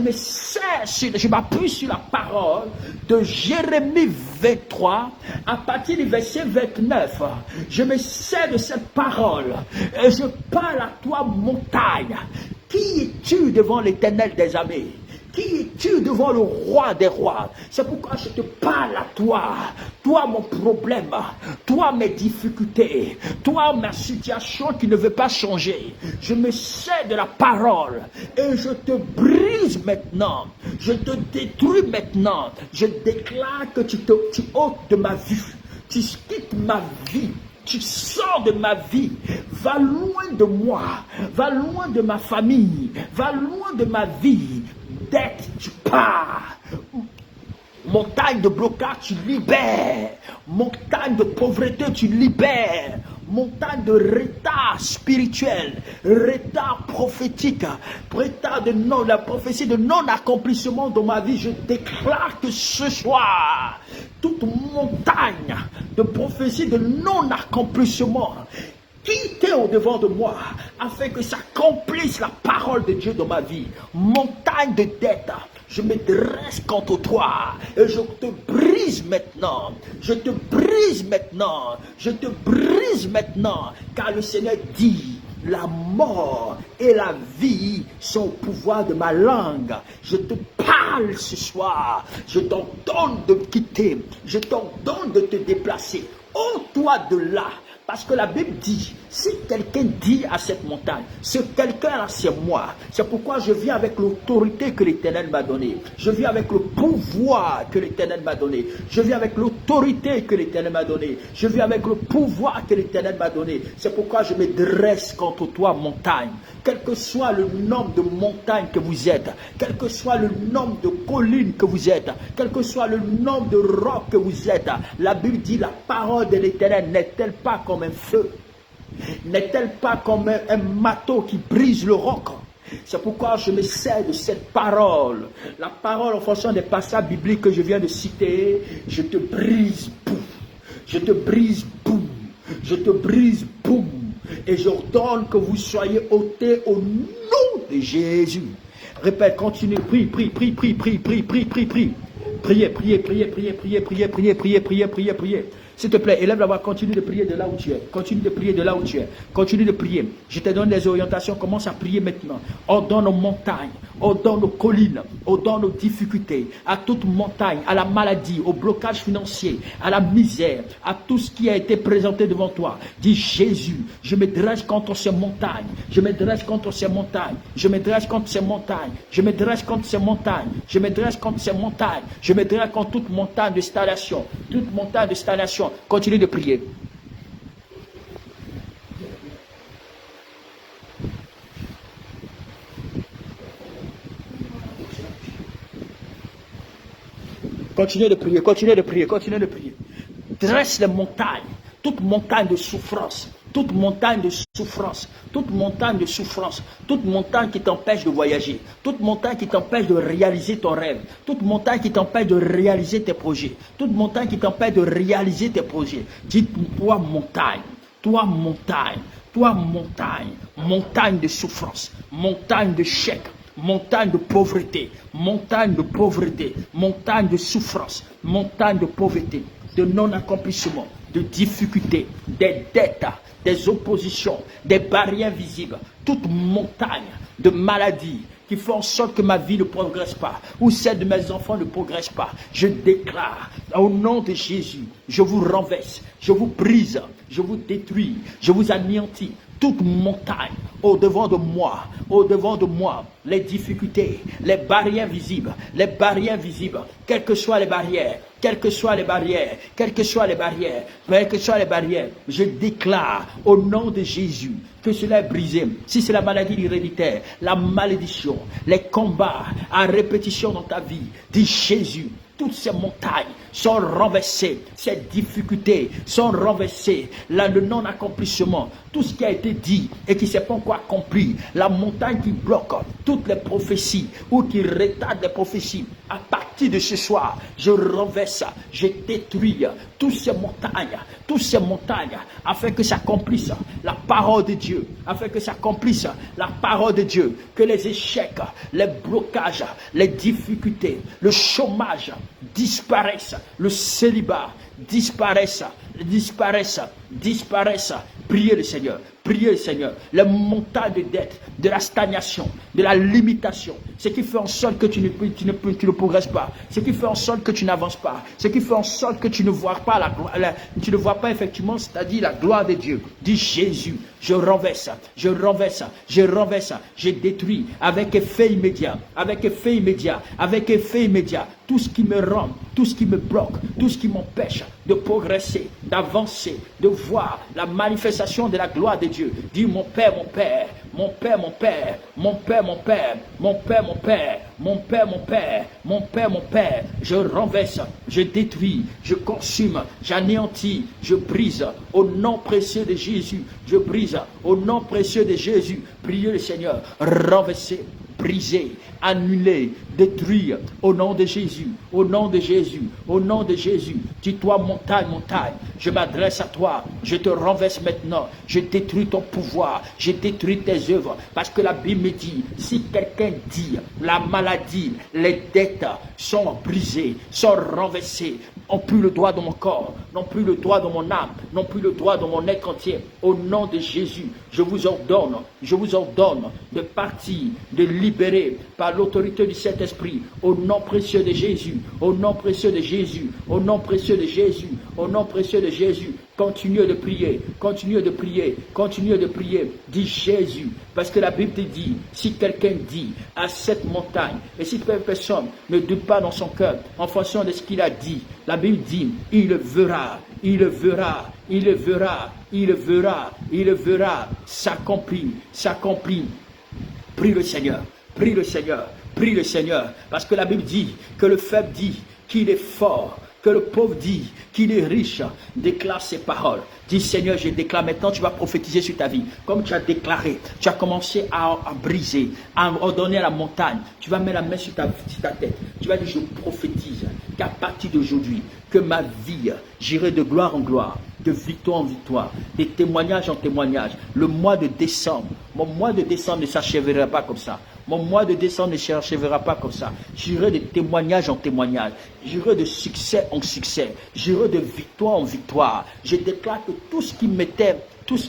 m'appuie sur la parole de Jérémie 23 à partir du verset 29. Je me sers de cette parole et je parle à toi montagne. Qui es-tu devant l'Éternel des armées? Qui es-tu devant le roi des rois? C'est pourquoi je te parle à toi. Toi mon problème, toi mes difficultés, toi ma situation qui ne veut pas changer. Je me sers de la parole et je te brise maintenant. Je te détruis maintenant. Je déclare que tu ôtes de ma vie. Tu quittes ma vie. Tu sors de ma vie, va loin de moi, va loin de ma famille, va loin de ma vie. Dès que tu pars, montagne de blocage, tu libères. Montagne de pauvreté, tu libères. Montagne de retard spirituel, retard prophétique, retard de la prophétie de non-accomplissement dans ma vie. Je déclare que ce soir, toute montagne de prophétie de non-accomplissement, quittez au-devant de moi, afin que s'accomplisse la parole de Dieu dans ma vie. Montagne de dette, je me dresse contre toi, et je te brise maintenant, je te brise maintenant, je te brise maintenant, car le Seigneur dit, la mort et la vie sont au pouvoir de ma langue. Je te parle ce soir, je t'ordonne de me quitter, je t'ordonne de te déplacer. Ôte-toi de là. Parce que la Bible dit, si quelqu'un dit à cette montagne, ce quelqu'un-là c'est moi. C'est pourquoi je viens avec l'autorité que l'Éternel m'a donnée. Je viens avec le pouvoir que l'Éternel m'a donné. Je viens avec l'autorité que l'Éternel m'a donnée. Je viens avec le pouvoir que l'Éternel m'a donné. C'est pourquoi je me dresse contre toi, montagne. Quel que soit le nombre de montagnes que vous êtes, quel que soit le nombre de collines que vous êtes, quel que soit le nombre de rocs que vous êtes, la Bible dit, la parole de l'Éternel n'est-elle pas comme un feu? N'est-elle pas comme un marteau qui brise le roc? C'est pourquoi je me sers de cette parole. La parole en fonction des passages bibliques que je viens de citer. Je te brise, boum. Je te brise, boum. Je te brise, boum. Et j'ordonne que vous soyez ôtés au nom de Jésus. Répète, continue, prie, prie, prie, prie, prie, prie, prie, prie, prie. Priez, priez, priez, priez, priez, priez, priez, priez, priez, priez, priez. S'il te plaît, élève la voix, continue de prier de là où tu es. Continue de prier de là où tu es. Continue de prier. Je te donne des orientations. Commence à prier maintenant. Ordonne aux montagnes, ordonne aux collines, ordonne aux difficultés, à toute montagne, à la maladie, au blocage financier, à la misère, à tout ce qui a été présenté devant toi. Dis Jésus, je me dresse contre ces montagnes. Je me dresse contre ces montagnes. Je me dresse contre ces montagnes. Je me dresse contre ces montagnes. Je me dresse contre ces montagnes. Je me dresse contre toute montagne de stagnation. Toute montagne de stagnation. Continue de prier. Continuez de prier, continuez de prier, continuez de prier. Dresse les montagnes, toute montagne de souffrance, toute montagne de souffrance, toute montagne de souffrance, toute montagne qui t'empêche de voyager, toute montagne qui t'empêche de réaliser ton rêve, toute montagne qui t'empêche de réaliser tes projets, toute montagne qui t'empêche de réaliser tes projets. Dis-toi montagne, toi montagne, toi montagne, montagne de souffrance, montagne de chèque, montagne de pauvreté, montagne de pauvreté, montagne de souffrance, montagne de pauvreté, de non-accomplissement, de difficultés, des dettes, des oppositions, des barrières visibles, toute montagne de maladies qui font en sorte que ma vie ne progresse pas, ou celle de mes enfants ne progresse pas. Je déclare, au nom de Jésus, je vous renverse, je vous brise, je vous détruis, je vous anéantis. Toute montagne au-devant de moi, les difficultés, les barrières visibles, quelles que soient les barrières, quelles que soient les barrières, quelles que soient les barrières, quelles que soient les barrières, je déclare au nom de Jésus que cela est brisé. Si c'est la maladie héréditaire, la malédiction, les combats à répétition dans ta vie, dis Jésus, toutes ces montagnes sont renversées, ces difficultés sont renversées, le non-accomplissement, tout ce qui a été dit et qui ne s'est pas encore accompli, la montagne qui bloque toutes les prophéties ou qui retarde les prophéties, à partir de ce soir, je renverse, je détruis toutes ces montagnes, afin que s'accomplisse la parole de Dieu, afin que s'accomplisse la parole de Dieu, que les échecs, les blocages, les difficultés, le chômage disparaissent, le célibat disparaissent. Priez le Seigneur. Priez le Seigneur. Les montagnes de dette, de la stagnation, de la limitation, ce qui fait en sorte que tu ne progresses pas, ce qui fait en sorte que tu n'avances pas, ce qui fait en sorte que tu ne vois pas tu ne vois pas effectivement, c'est-à-dire la gloire de Dieu. Dis Jésus, je renverse, je détruis avec effet immédiat, tout ce qui me rend, tout ce qui me bloque, tout ce qui m'empêche de progresser, d'avancer, de voir la manifestation de la gloire de Dieu. Dis mon Père, mon Père, mon Père, mon Père, mon Père, mon Père, mon Père, mon Père, mon Père, mon Père, mon Père, mon Père. Je renverse, je détruis, je consume, j'anéantis, je brise au nom précieux de Jésus. Je brise au nom précieux de Jésus. Priez le Seigneur, renverser, briser, annuler, détruire au nom de Jésus, au nom de Jésus, au nom de Jésus. Dis-toi montagne, montagne, je m'adresse à toi, je te renverse maintenant, je détruis ton pouvoir, je détruis tes œuvres, parce que la Bible me dit, si quelqu'un dit, la maladie, les dettes sont brisées, sont renversées, n'ont plus le droit dans mon corps, n'ont plus le droit dans mon âme, n'ont plus le droit dans mon être entier. Au nom de Jésus, je vous ordonne de partir, de libérer par l'autorité du Saint-Esprit, au nom précieux de Jésus, au nom précieux de Jésus, au nom précieux de Jésus, au nom précieux de Jésus. Continuez de prier, continuez de prier, continuez de prier. Dis Jésus, parce que la Bible te dit, si quelqu'un dit à cette montagne, et si personne ne doute pas dans son cœur, en fonction de ce qu'il a dit, la Bible dit, il le verra, il le verra, il le verra, il le verra, il le verra, s'accomplit, s'accomplit. Prie le Seigneur, prie le Seigneur, prie le Seigneur, parce que la Bible dit que le faible dit qu'il est fort, que le pauvre dit qu'il est riche, déclare ses paroles. Dis Seigneur, je déclare maintenant, tu vas prophétiser sur ta vie. Comme tu as déclaré, tu as commencé à briser, à ordonner à la montagne. Tu vas mettre la main sur ta tête. Tu vas dire, je prophétise qu'à partir d'aujourd'hui, que ma vie, j'irai de gloire en gloire, de victoire en victoire, de témoignage en témoignage. Le mois de décembre, mon mois de décembre ne s'achèvera pas comme ça. Mon mois de décembre ne s'achèvera pas comme ça. J'irai de témoignage en témoignage. J'irai de succès en succès. J'irai de victoire en victoire. Je déclare que tout ce qui m'était, tout ce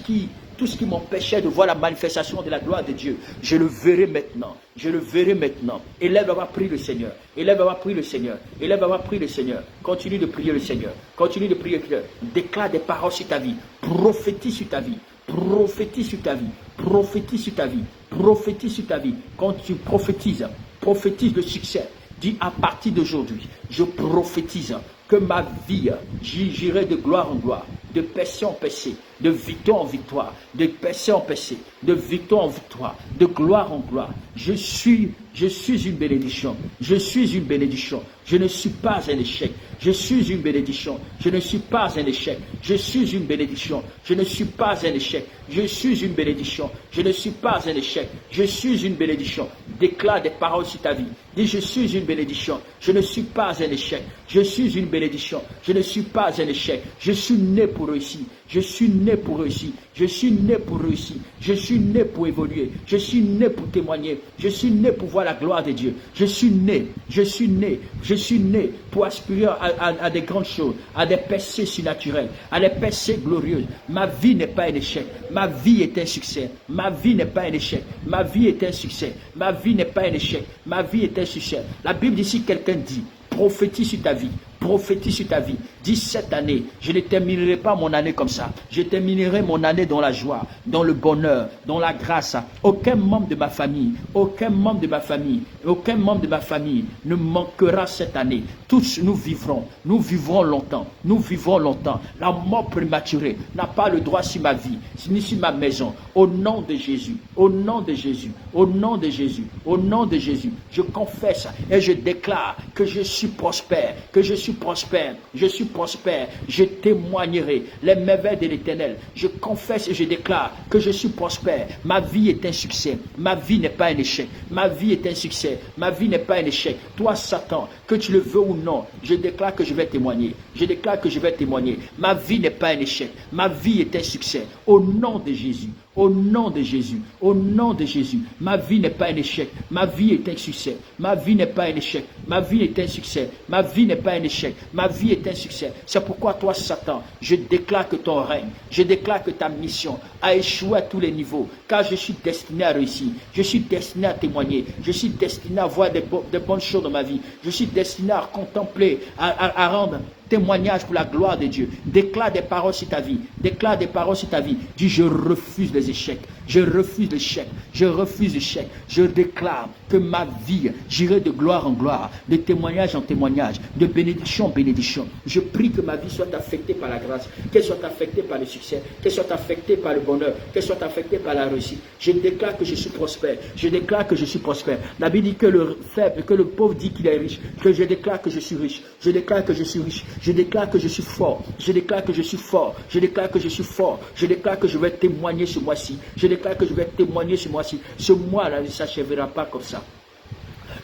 qui m'empêchait de voir la manifestation de la gloire de Dieu, je le verrai maintenant. Je le verrai maintenant. Élève avoir pris le Seigneur. Élève avoir pris le Seigneur. Élève avoir pris le Seigneur. Continue de prier le Seigneur. Continue de prier le Seigneur. Déclare des paroles sur ta vie. Prophétise sur ta vie. Prophétise sur ta vie. Prophétise sur ta vie. Prophétise sur ta vie. Quand tu prophétises, prophétise le succès. Dis à partir d'aujourd'hui, je prophétise que ma vie, j'irai de gloire en gloire, de percée en percée, de victoire en victoire, de percée en percée, de victoire en victoire, de gloire en gloire. Je suis une bénédiction. Je suis une bénédiction. Je ne suis pas un échec. Je suis une bénédiction. Je ne suis pas un échec. Je suis une bénédiction. Je ne suis pas un échec. Je suis une bénédiction. Je ne suis pas un échec. Je suis une bénédiction. Déclare des paroles sur ta vie. Dis, je suis une bénédiction. Je ne suis pas un échec. Je suis une bénédiction. Je ne suis pas un échec. Je suis né pour réussir. Je suis né pour réussir. Je suis né pour réussir. Je suis né pour évoluer. Je suis né pour témoigner. Je suis né pour voir la gloire de Dieu. Je suis né. Je suis né. Je suis né pour aspirer à des grandes choses, à des percées surnaturelles, à des percées glorieuses. Ma vie n'est pas un échec. Ma vie est un succès. Ma vie n'est pas un échec. Ma vie est un succès. Ma vie n'est pas un échec. Ma vie est un succès. La Bible dit, si quelqu'un dit, prophétise sur ta vie. Prophétise sur ta vie. Dis, cette année, je ne terminerai pas mon année comme ça. Je terminerai mon année dans la joie, dans le bonheur, dans la grâce. Aucun membre de ma famille, aucun membre de ma famille, aucun membre de ma famille ne manquera cette année. Tous nous vivrons longtemps. Nous vivrons longtemps. La mort prématurée n'a pas le droit sur ma vie, ni sur ma maison. Au nom de Jésus, au nom de Jésus, au nom de Jésus, au nom de Jésus, je confesse et je déclare que je suis prospère, que je suis prospère, je suis prospère, je témoignerai les merveilles de l'Éternel. Je confesse et je déclare que je suis prospère. Ma vie est un succès, ma vie n'est pas un échec. Ma vie est un succès, ma vie n'est pas un échec. Toi, Satan, que tu le veux ou non, je déclare que je vais témoigner. Je déclare que je vais témoigner. Ma vie n'est pas un échec, ma vie est un succès. Au nom de Jésus. Au nom de Jésus, au nom de Jésus, ma vie n'est pas un échec, ma vie est un succès, ma vie n'est pas un échec, ma vie est un succès, ma vie n'est pas un échec, ma vie est un succès. C'est pourquoi toi, Satan, je déclare que ton règne, je déclare que ta mission a échoué à tous les niveaux, car je suis destiné à réussir, je suis destiné à témoigner, je suis destiné à voir des bonnes choses dans ma vie, je suis destiné à contempler, à rendre témoignage pour la gloire de Dieu. Déclare des paroles sur ta vie. Déclare des paroles sur ta vie. Dis, je refuse les échecs. Je refuse l'échec. Je refuse l'échec. Je déclare que ma vie, j'irai de gloire en gloire, de témoignage en témoignage, de bénédiction en bénédiction. Je prie que ma vie soit affectée par la grâce, qu'elle soit affectée par le succès, qu'elle soit affectée par le bonheur, qu'elle soit affectée par la réussite. Je déclare que je suis prospère. Je déclare que je suis prospère. La Bible dit que le faible, que le pauvre dit qu'il est riche, que je déclare que je suis riche. Je déclare que je suis riche. Je déclare que je suis fort. Je déclare que je suis fort. Je déclare que je suis fort. Je déclare que je vais témoigner ce mois-ci. Je déclare que je vais témoigner ce mois-ci. Ce mois-là ne s'achèvera pas comme ça.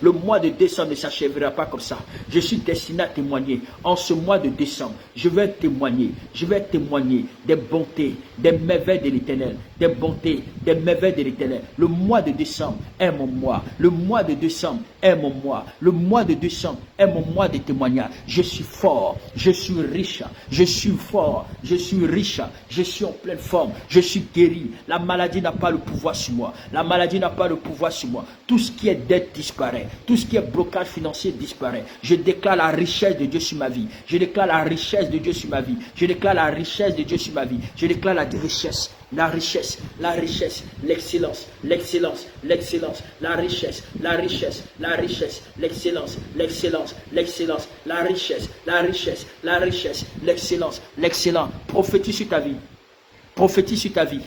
Le mois de décembre ne s'achèvera pas comme ça. Je suis destiné à témoigner. En ce mois de décembre, je vais témoigner. Je vais témoigner des bontés, des merveilles de l'Éternel. Des bontés, des merveilles de l'Éternel. Le mois de décembre est mon mois. Le mois de décembre est mon mois. Le mois de décembre est mon mois de témoignage. Je suis fort. Je suis riche. Je suis fort. Je suis riche. Je suis en pleine forme. Je suis guéri. La maladie n'a pas le pouvoir sur moi. La maladie n'a pas le pouvoir sur moi. Tout ce qui est dette disparaît. Tout ce qui est blocage financier disparaît. Je déclare la richesse de Dieu sur ma vie. Je déclare la richesse de Dieu sur ma vie. Je déclare la richesse de Dieu sur ma vie. Je déclare la richesse. La richesse, la richesse, l'excellence, l'excellence, l'excellence, la richesse, la richesse, la richesse, l'excellence, l'excellence, l'excellence, la richesse, la richesse, la richesse, l'excellence, l'excellence. Prophétise sur ta vie. Prophétise sur ta vie.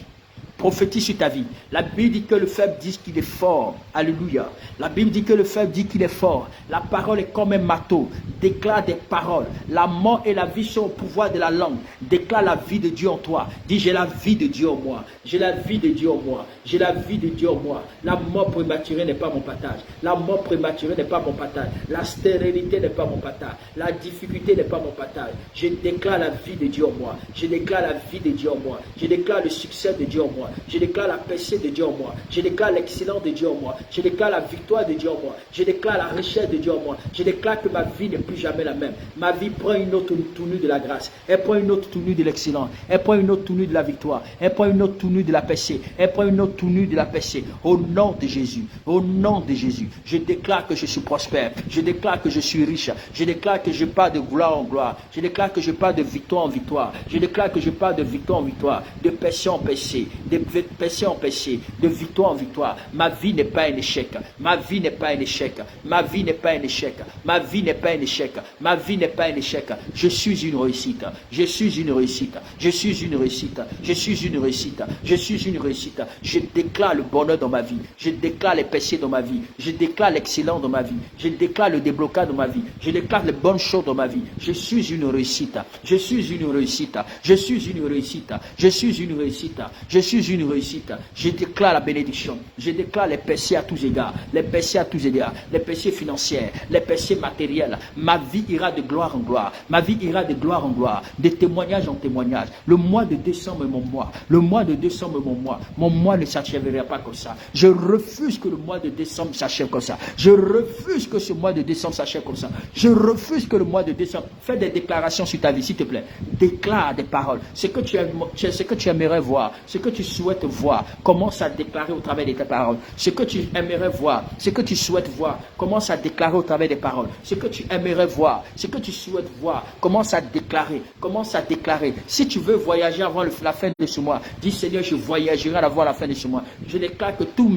prophétise sur ta vie. La Bible dit que le faible dit qu'il est fort. Alléluia. La Bible dit que le faible dit qu'il est fort. La parole est comme un marteau. Déclare des paroles. La mort et la vie sont au pouvoir de la langue. Déclare la vie de Dieu en toi. Dis, j'ai la vie de Dieu en moi. J'ai la vie de Dieu en moi. J'ai la vie de Dieu en moi. La mort prématurée n'est pas mon partage. La mort prématurée n'est pas mon partage. La stérilité n'est pas mon partage. La difficulté n'est pas mon partage. Je déclare la vie de Dieu en moi. Je déclare la vie de Dieu en moi. Je déclare le succès de Dieu en moi. Je déclare la percée de Dieu en moi. Je déclare l'excellence de Dieu en moi. Je déclare la victoire de Dieu en moi. Je déclare la richesse de Dieu en moi. Je déclare que ma vie n'est plus jamais la même. Ma vie prend une autre tournure de la grâce. Elle prend une autre tournure de l'excellence. Elle prend une autre tournure de la victoire. Elle prend une autre tournure de la percée. Elle prend une autre tournure de la percée. Au nom de Jésus. Au nom de Jésus. Je déclare que je suis prospère. Je déclare que je suis riche. Je déclare que je pars de gloire en gloire. Je déclare que je pars de victoire en victoire. Je déclare que je pars de victoire en victoire. De percée en percée. De percée en percée. De victoire en victoire. Ma vie n'est pas un échec. Ma vie n'est pas un échec. Ma vie n'est pas un échec. Ma vie n'est pas un échec. Ma vie n'est pas un échec. Je suis une réussite. Je suis une réussite. Je suis une réussite. Je suis une réussite. Je suis une réussite. Je déclare le bonheur dans ma vie. Je déclare les percées dans ma vie. Je déclare l'excellence dans ma vie. Je déclare le déblocage dans ma vie. Je déclare les bonnes choses dans ma vie. Je suis une réussite. Je suis une réussite. Je suis une réussite. Je suis une réussite. Je suis une réussite. Je déclare la bénédiction. Je déclare les percées à tous égards. Les percées à tous égards. Les percées financières. Les percées matérielles. Ma vie ira de gloire en gloire. Ma vie ira de gloire en gloire. De témoignage en témoignage. Le mois de décembre est mon mois. Le mois de décembre est mon mois. Mon mois ne s'achèvera pas comme ça. Je refuse que le mois de décembre s'achève comme ça. Je refuse que ce mois de décembre s'achève comme ça. Je refuse que le mois de décembre... Fais des déclarations sur ta vie, s'il te plaît. Déclare des paroles. Ce que tu aimerais voir, ce que tu souhaites voir, commence à déclarer au travers de tes paroles. Ce que tu aimerais voir, ce que tu souhaites voir, commence à déclarer au travers des paroles. Ce que tu aimerais voir, ce que tu souhaites voir, commence à déclarer. Commence à déclarer. Si tu veux voyager avant la fin de ce mois, dis Seigneur, je voyagerai avant la fin de ce mois. Je déclare que tout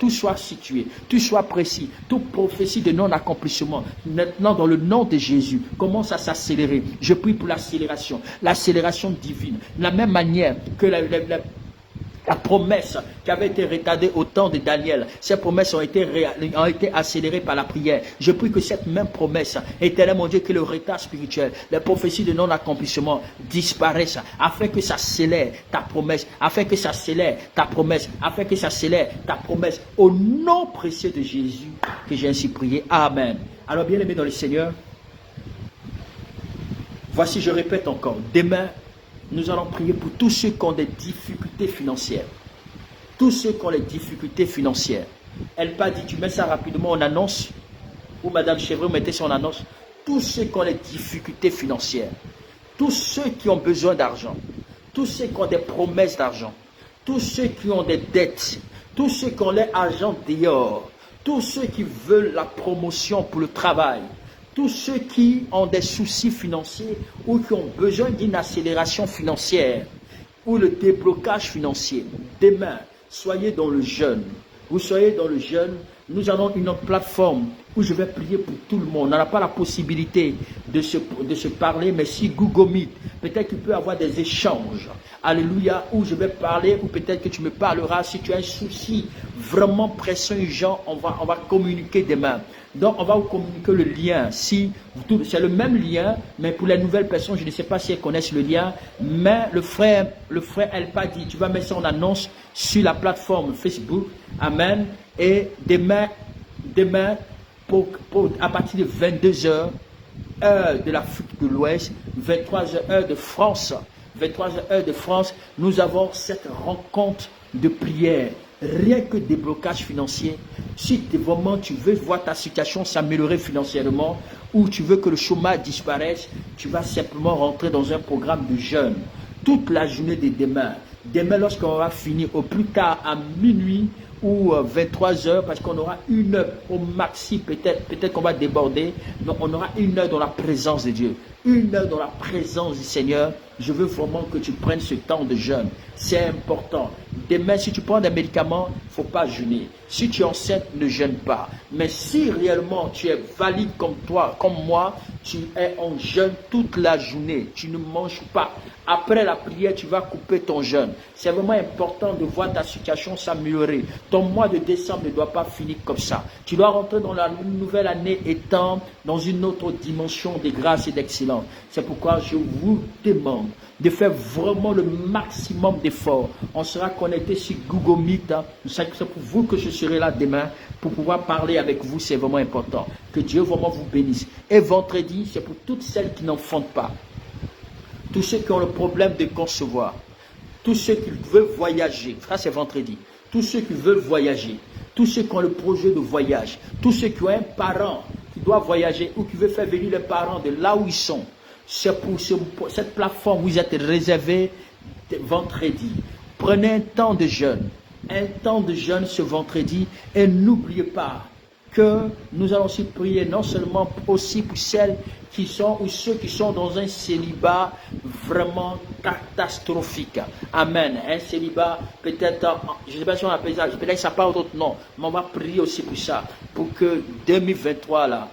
soit situé, tout soit précis, toute prophétie de non-accomplissement. Maintenant, dans le nom de Jésus, commence à s'accélérer. Je prie pour l'accélération divine. De la même manière que la promesse qui avait été retardée au temps de Daniel, ces promesses ont été accélérées par la prière. Je prie que cette même promesse, éternel mon Dieu, que le retard spirituel, les prophéties de non-accomplissement disparaissent, afin que ça scellère ta promesse, afin que ça scellère ta promesse, afin que ça scellère ta promesse. Au nom précieux de Jésus, que j'ai ainsi prié. Amen. Alors, bien aimé dans le Seigneur, voici, je répète encore, demain, nous allons prier pour tous ceux qui ont des difficultés financières. Tous ceux qui ont des difficultés financières. Elle pas dit, tu mets ça rapidement en annonce, ou Madame Chevreau, mettez ça en annonce. Tous ceux qui ont des difficultés financières. Tous ceux qui ont besoin d'argent. Tous ceux qui ont des promesses d'argent. Tous ceux qui ont des dettes. Tous ceux qui ont leur argent dehors. Tous ceux qui veulent la promotion pour le travail. Tous ceux qui ont des soucis financiers ou qui ont besoin d'une accélération financière ou le déblocage financier. Demain, soyez dans le jeûne. Vous soyez dans le jeûne. Nous avons une autre plateforme où je vais prier pour tout le monde. On n'a pas la possibilité de se parler, mais si Google Meet, peut-être qu'il peut y avoir des échanges. Alléluia, où je vais parler, ou peut-être que tu me parleras. Si tu as un souci vraiment pressant, urgent, on va communiquer demain. Donc, on va vous communiquer le lien. Si c'est le même lien, mais pour les nouvelles personnes, je ne sais pas si elles connaissent le lien, mais le frère Elpa dit, tu vas mettre ça en annonce sur la plateforme Facebook. Amen. Et demain à partir de 22h, heure de l'Afrique de l'Ouest, 23h, heure de France, 23h, heure de France, nous avons cette rencontre de prière. Rien que des blocages financiers. Si vraiment tu veux voir ta situation s'améliorer financièrement ou tu veux que le chômage disparaisse, tu vas simplement rentrer dans un programme de jeûne. Toute la journée de demain. Demain, lorsqu'on aura fini au plus tard à minuit ou 23h, parce qu'on aura une heure au maxi, peut-être qu'on va déborder, donc on aura une heure dans la présence de Dieu. 1 heure dans la présence du Seigneur. Je veux vraiment que tu prennes ce temps de jeûne. C'est important. Demain, si tu prends des médicaments, il ne faut pas jeûner. Si tu es enceinte, ne jeûne pas. Mais si réellement tu es valide comme toi, comme moi, tu es en jeûne toute la journée. Tu ne manges pas. Après la prière, tu vas couper ton jeûne. C'est vraiment important de voir ta situation s'améliorer. Ton mois de décembre ne doit pas finir comme ça. Tu dois rentrer dans la nouvelle année étant dans une autre dimension de grâce et d'excellence. C'est pourquoi je vous demande de faire vraiment le maximum d'efforts. On sera connecté sur Google Meet. C'est pour vous que je serai là demain pour pouvoir parler avec vous. C'est vraiment important. Que Dieu vraiment vous bénisse. Et vendredi, c'est pour toutes celles qui n'enfantent pas. Tous ceux qui ont le problème de concevoir. Tous ceux qui veulent voyager. Ça, c'est vendredi. Tous ceux qui veulent voyager. Tous ceux qui ont le projet de voyage. Tous ceux qui ont un parent qui doit voyager ou qui veut faire venir les parents de là où ils sont. C'est pour cette plateforme, vous êtes réservé vendredi. Prenez un temps de jeûne. Un temps de jeûne ce vendredi. Et n'oubliez pas que nous allons aussi prier non seulement aussi pour celles qui sont ou ceux qui sont dans un célibat vraiment catastrophique. Amen. Un célibat peut-être, je ne sais pas si on appelle ça, peut-être que ça n'a pas d'autre nom, mais on va prier aussi pour ça, pour que 2023 là,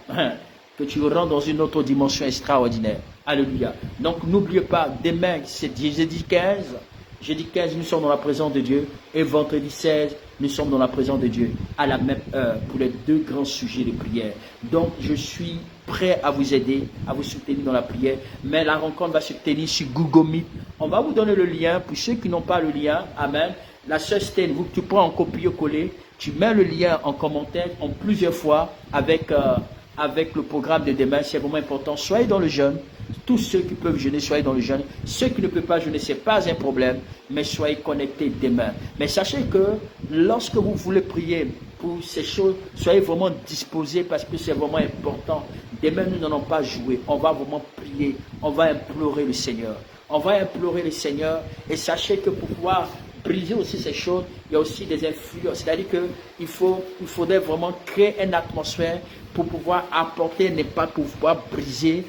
que tu rentres dans une autre dimension extraordinaire. Alléluia. Donc n'oubliez pas, demain c'est jeudi 15. Jeudi 15, nous sommes dans la présence de Dieu. Et vendredi 16, nous sommes dans la présence de Dieu à la même heure pour les 2 grands sujets de prière. Donc, je suis prêt à vous aider, à vous soutenir dans la prière. Mais la rencontre va se tenir sur Google Meet. On va vous donner le lien pour ceux qui n'ont pas le lien. Amen. La sœur Stène, tu prends en copier-coller, tu mets le lien en commentaire en plusieurs fois avec le programme de demain. C'est vraiment important. Soyez dans le jeûne. Tous ceux qui peuvent jeûner, soyez dans le jeûne. Ceux qui ne peuvent pas jeûner, ce n'est pas un problème, mais soyez connectés demain. Mais sachez que lorsque vous voulez prier pour ces choses, soyez vraiment disposés parce que c'est vraiment important. Demain, nous n'allons pas jouer. On va vraiment prier. On va implorer le Seigneur. On va implorer le Seigneur. Et sachez que pour pouvoir briser aussi ces choses, il y a aussi des influences. C'est-à-dire qu'il faudrait vraiment créer une atmosphère pour pouvoir apporter, n'est pas pour pouvoir briser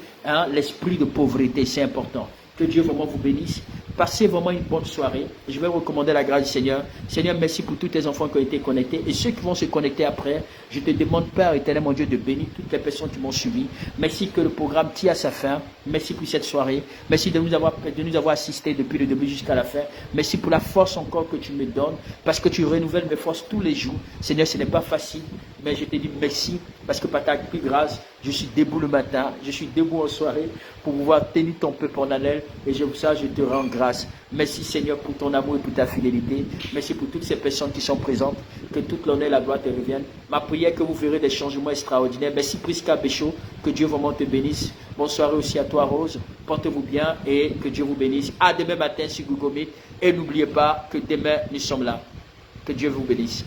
l'esprit de pauvreté. C'est important. Que Dieu vraiment vous bénisse. Passez vraiment une bonne soirée. Je vais recommander la grâce du Seigneur. Seigneur, merci pour tous tes enfants qui ont été connectés. Et ceux qui vont se connecter après, je te demande, Père éternel, mon Dieu, de bénir toutes les personnes qui m'ont suivi. Merci que le programme tire à sa fin. Merci pour cette soirée. Merci de nous avoir assistés depuis le début jusqu'à la fin. Merci pour la force encore que tu me donnes. Parce que tu renouvelles mes forces tous les jours. Seigneur, ce n'est pas facile. Mais je te dis merci parce que par ta grâce, je suis debout le matin, je suis debout en soirée pour pouvoir tenir ton peuple en haleine. Et je te rends grâce. Merci Seigneur pour ton amour et pour ta fidélité. Merci pour toutes ces personnes qui sont présentes. Que toute l'honneur et la gloire te reviennent. Ma prière est que vous verrez des changements extraordinaires. Merci Prisca Béchaud. Que Dieu vraiment te bénisse. Bonne soirée aussi à toi Rose. Portez-vous bien et que Dieu vous bénisse. À demain matin sur Google Meet. Et n'oubliez pas que demain nous sommes là. Que Dieu vous bénisse.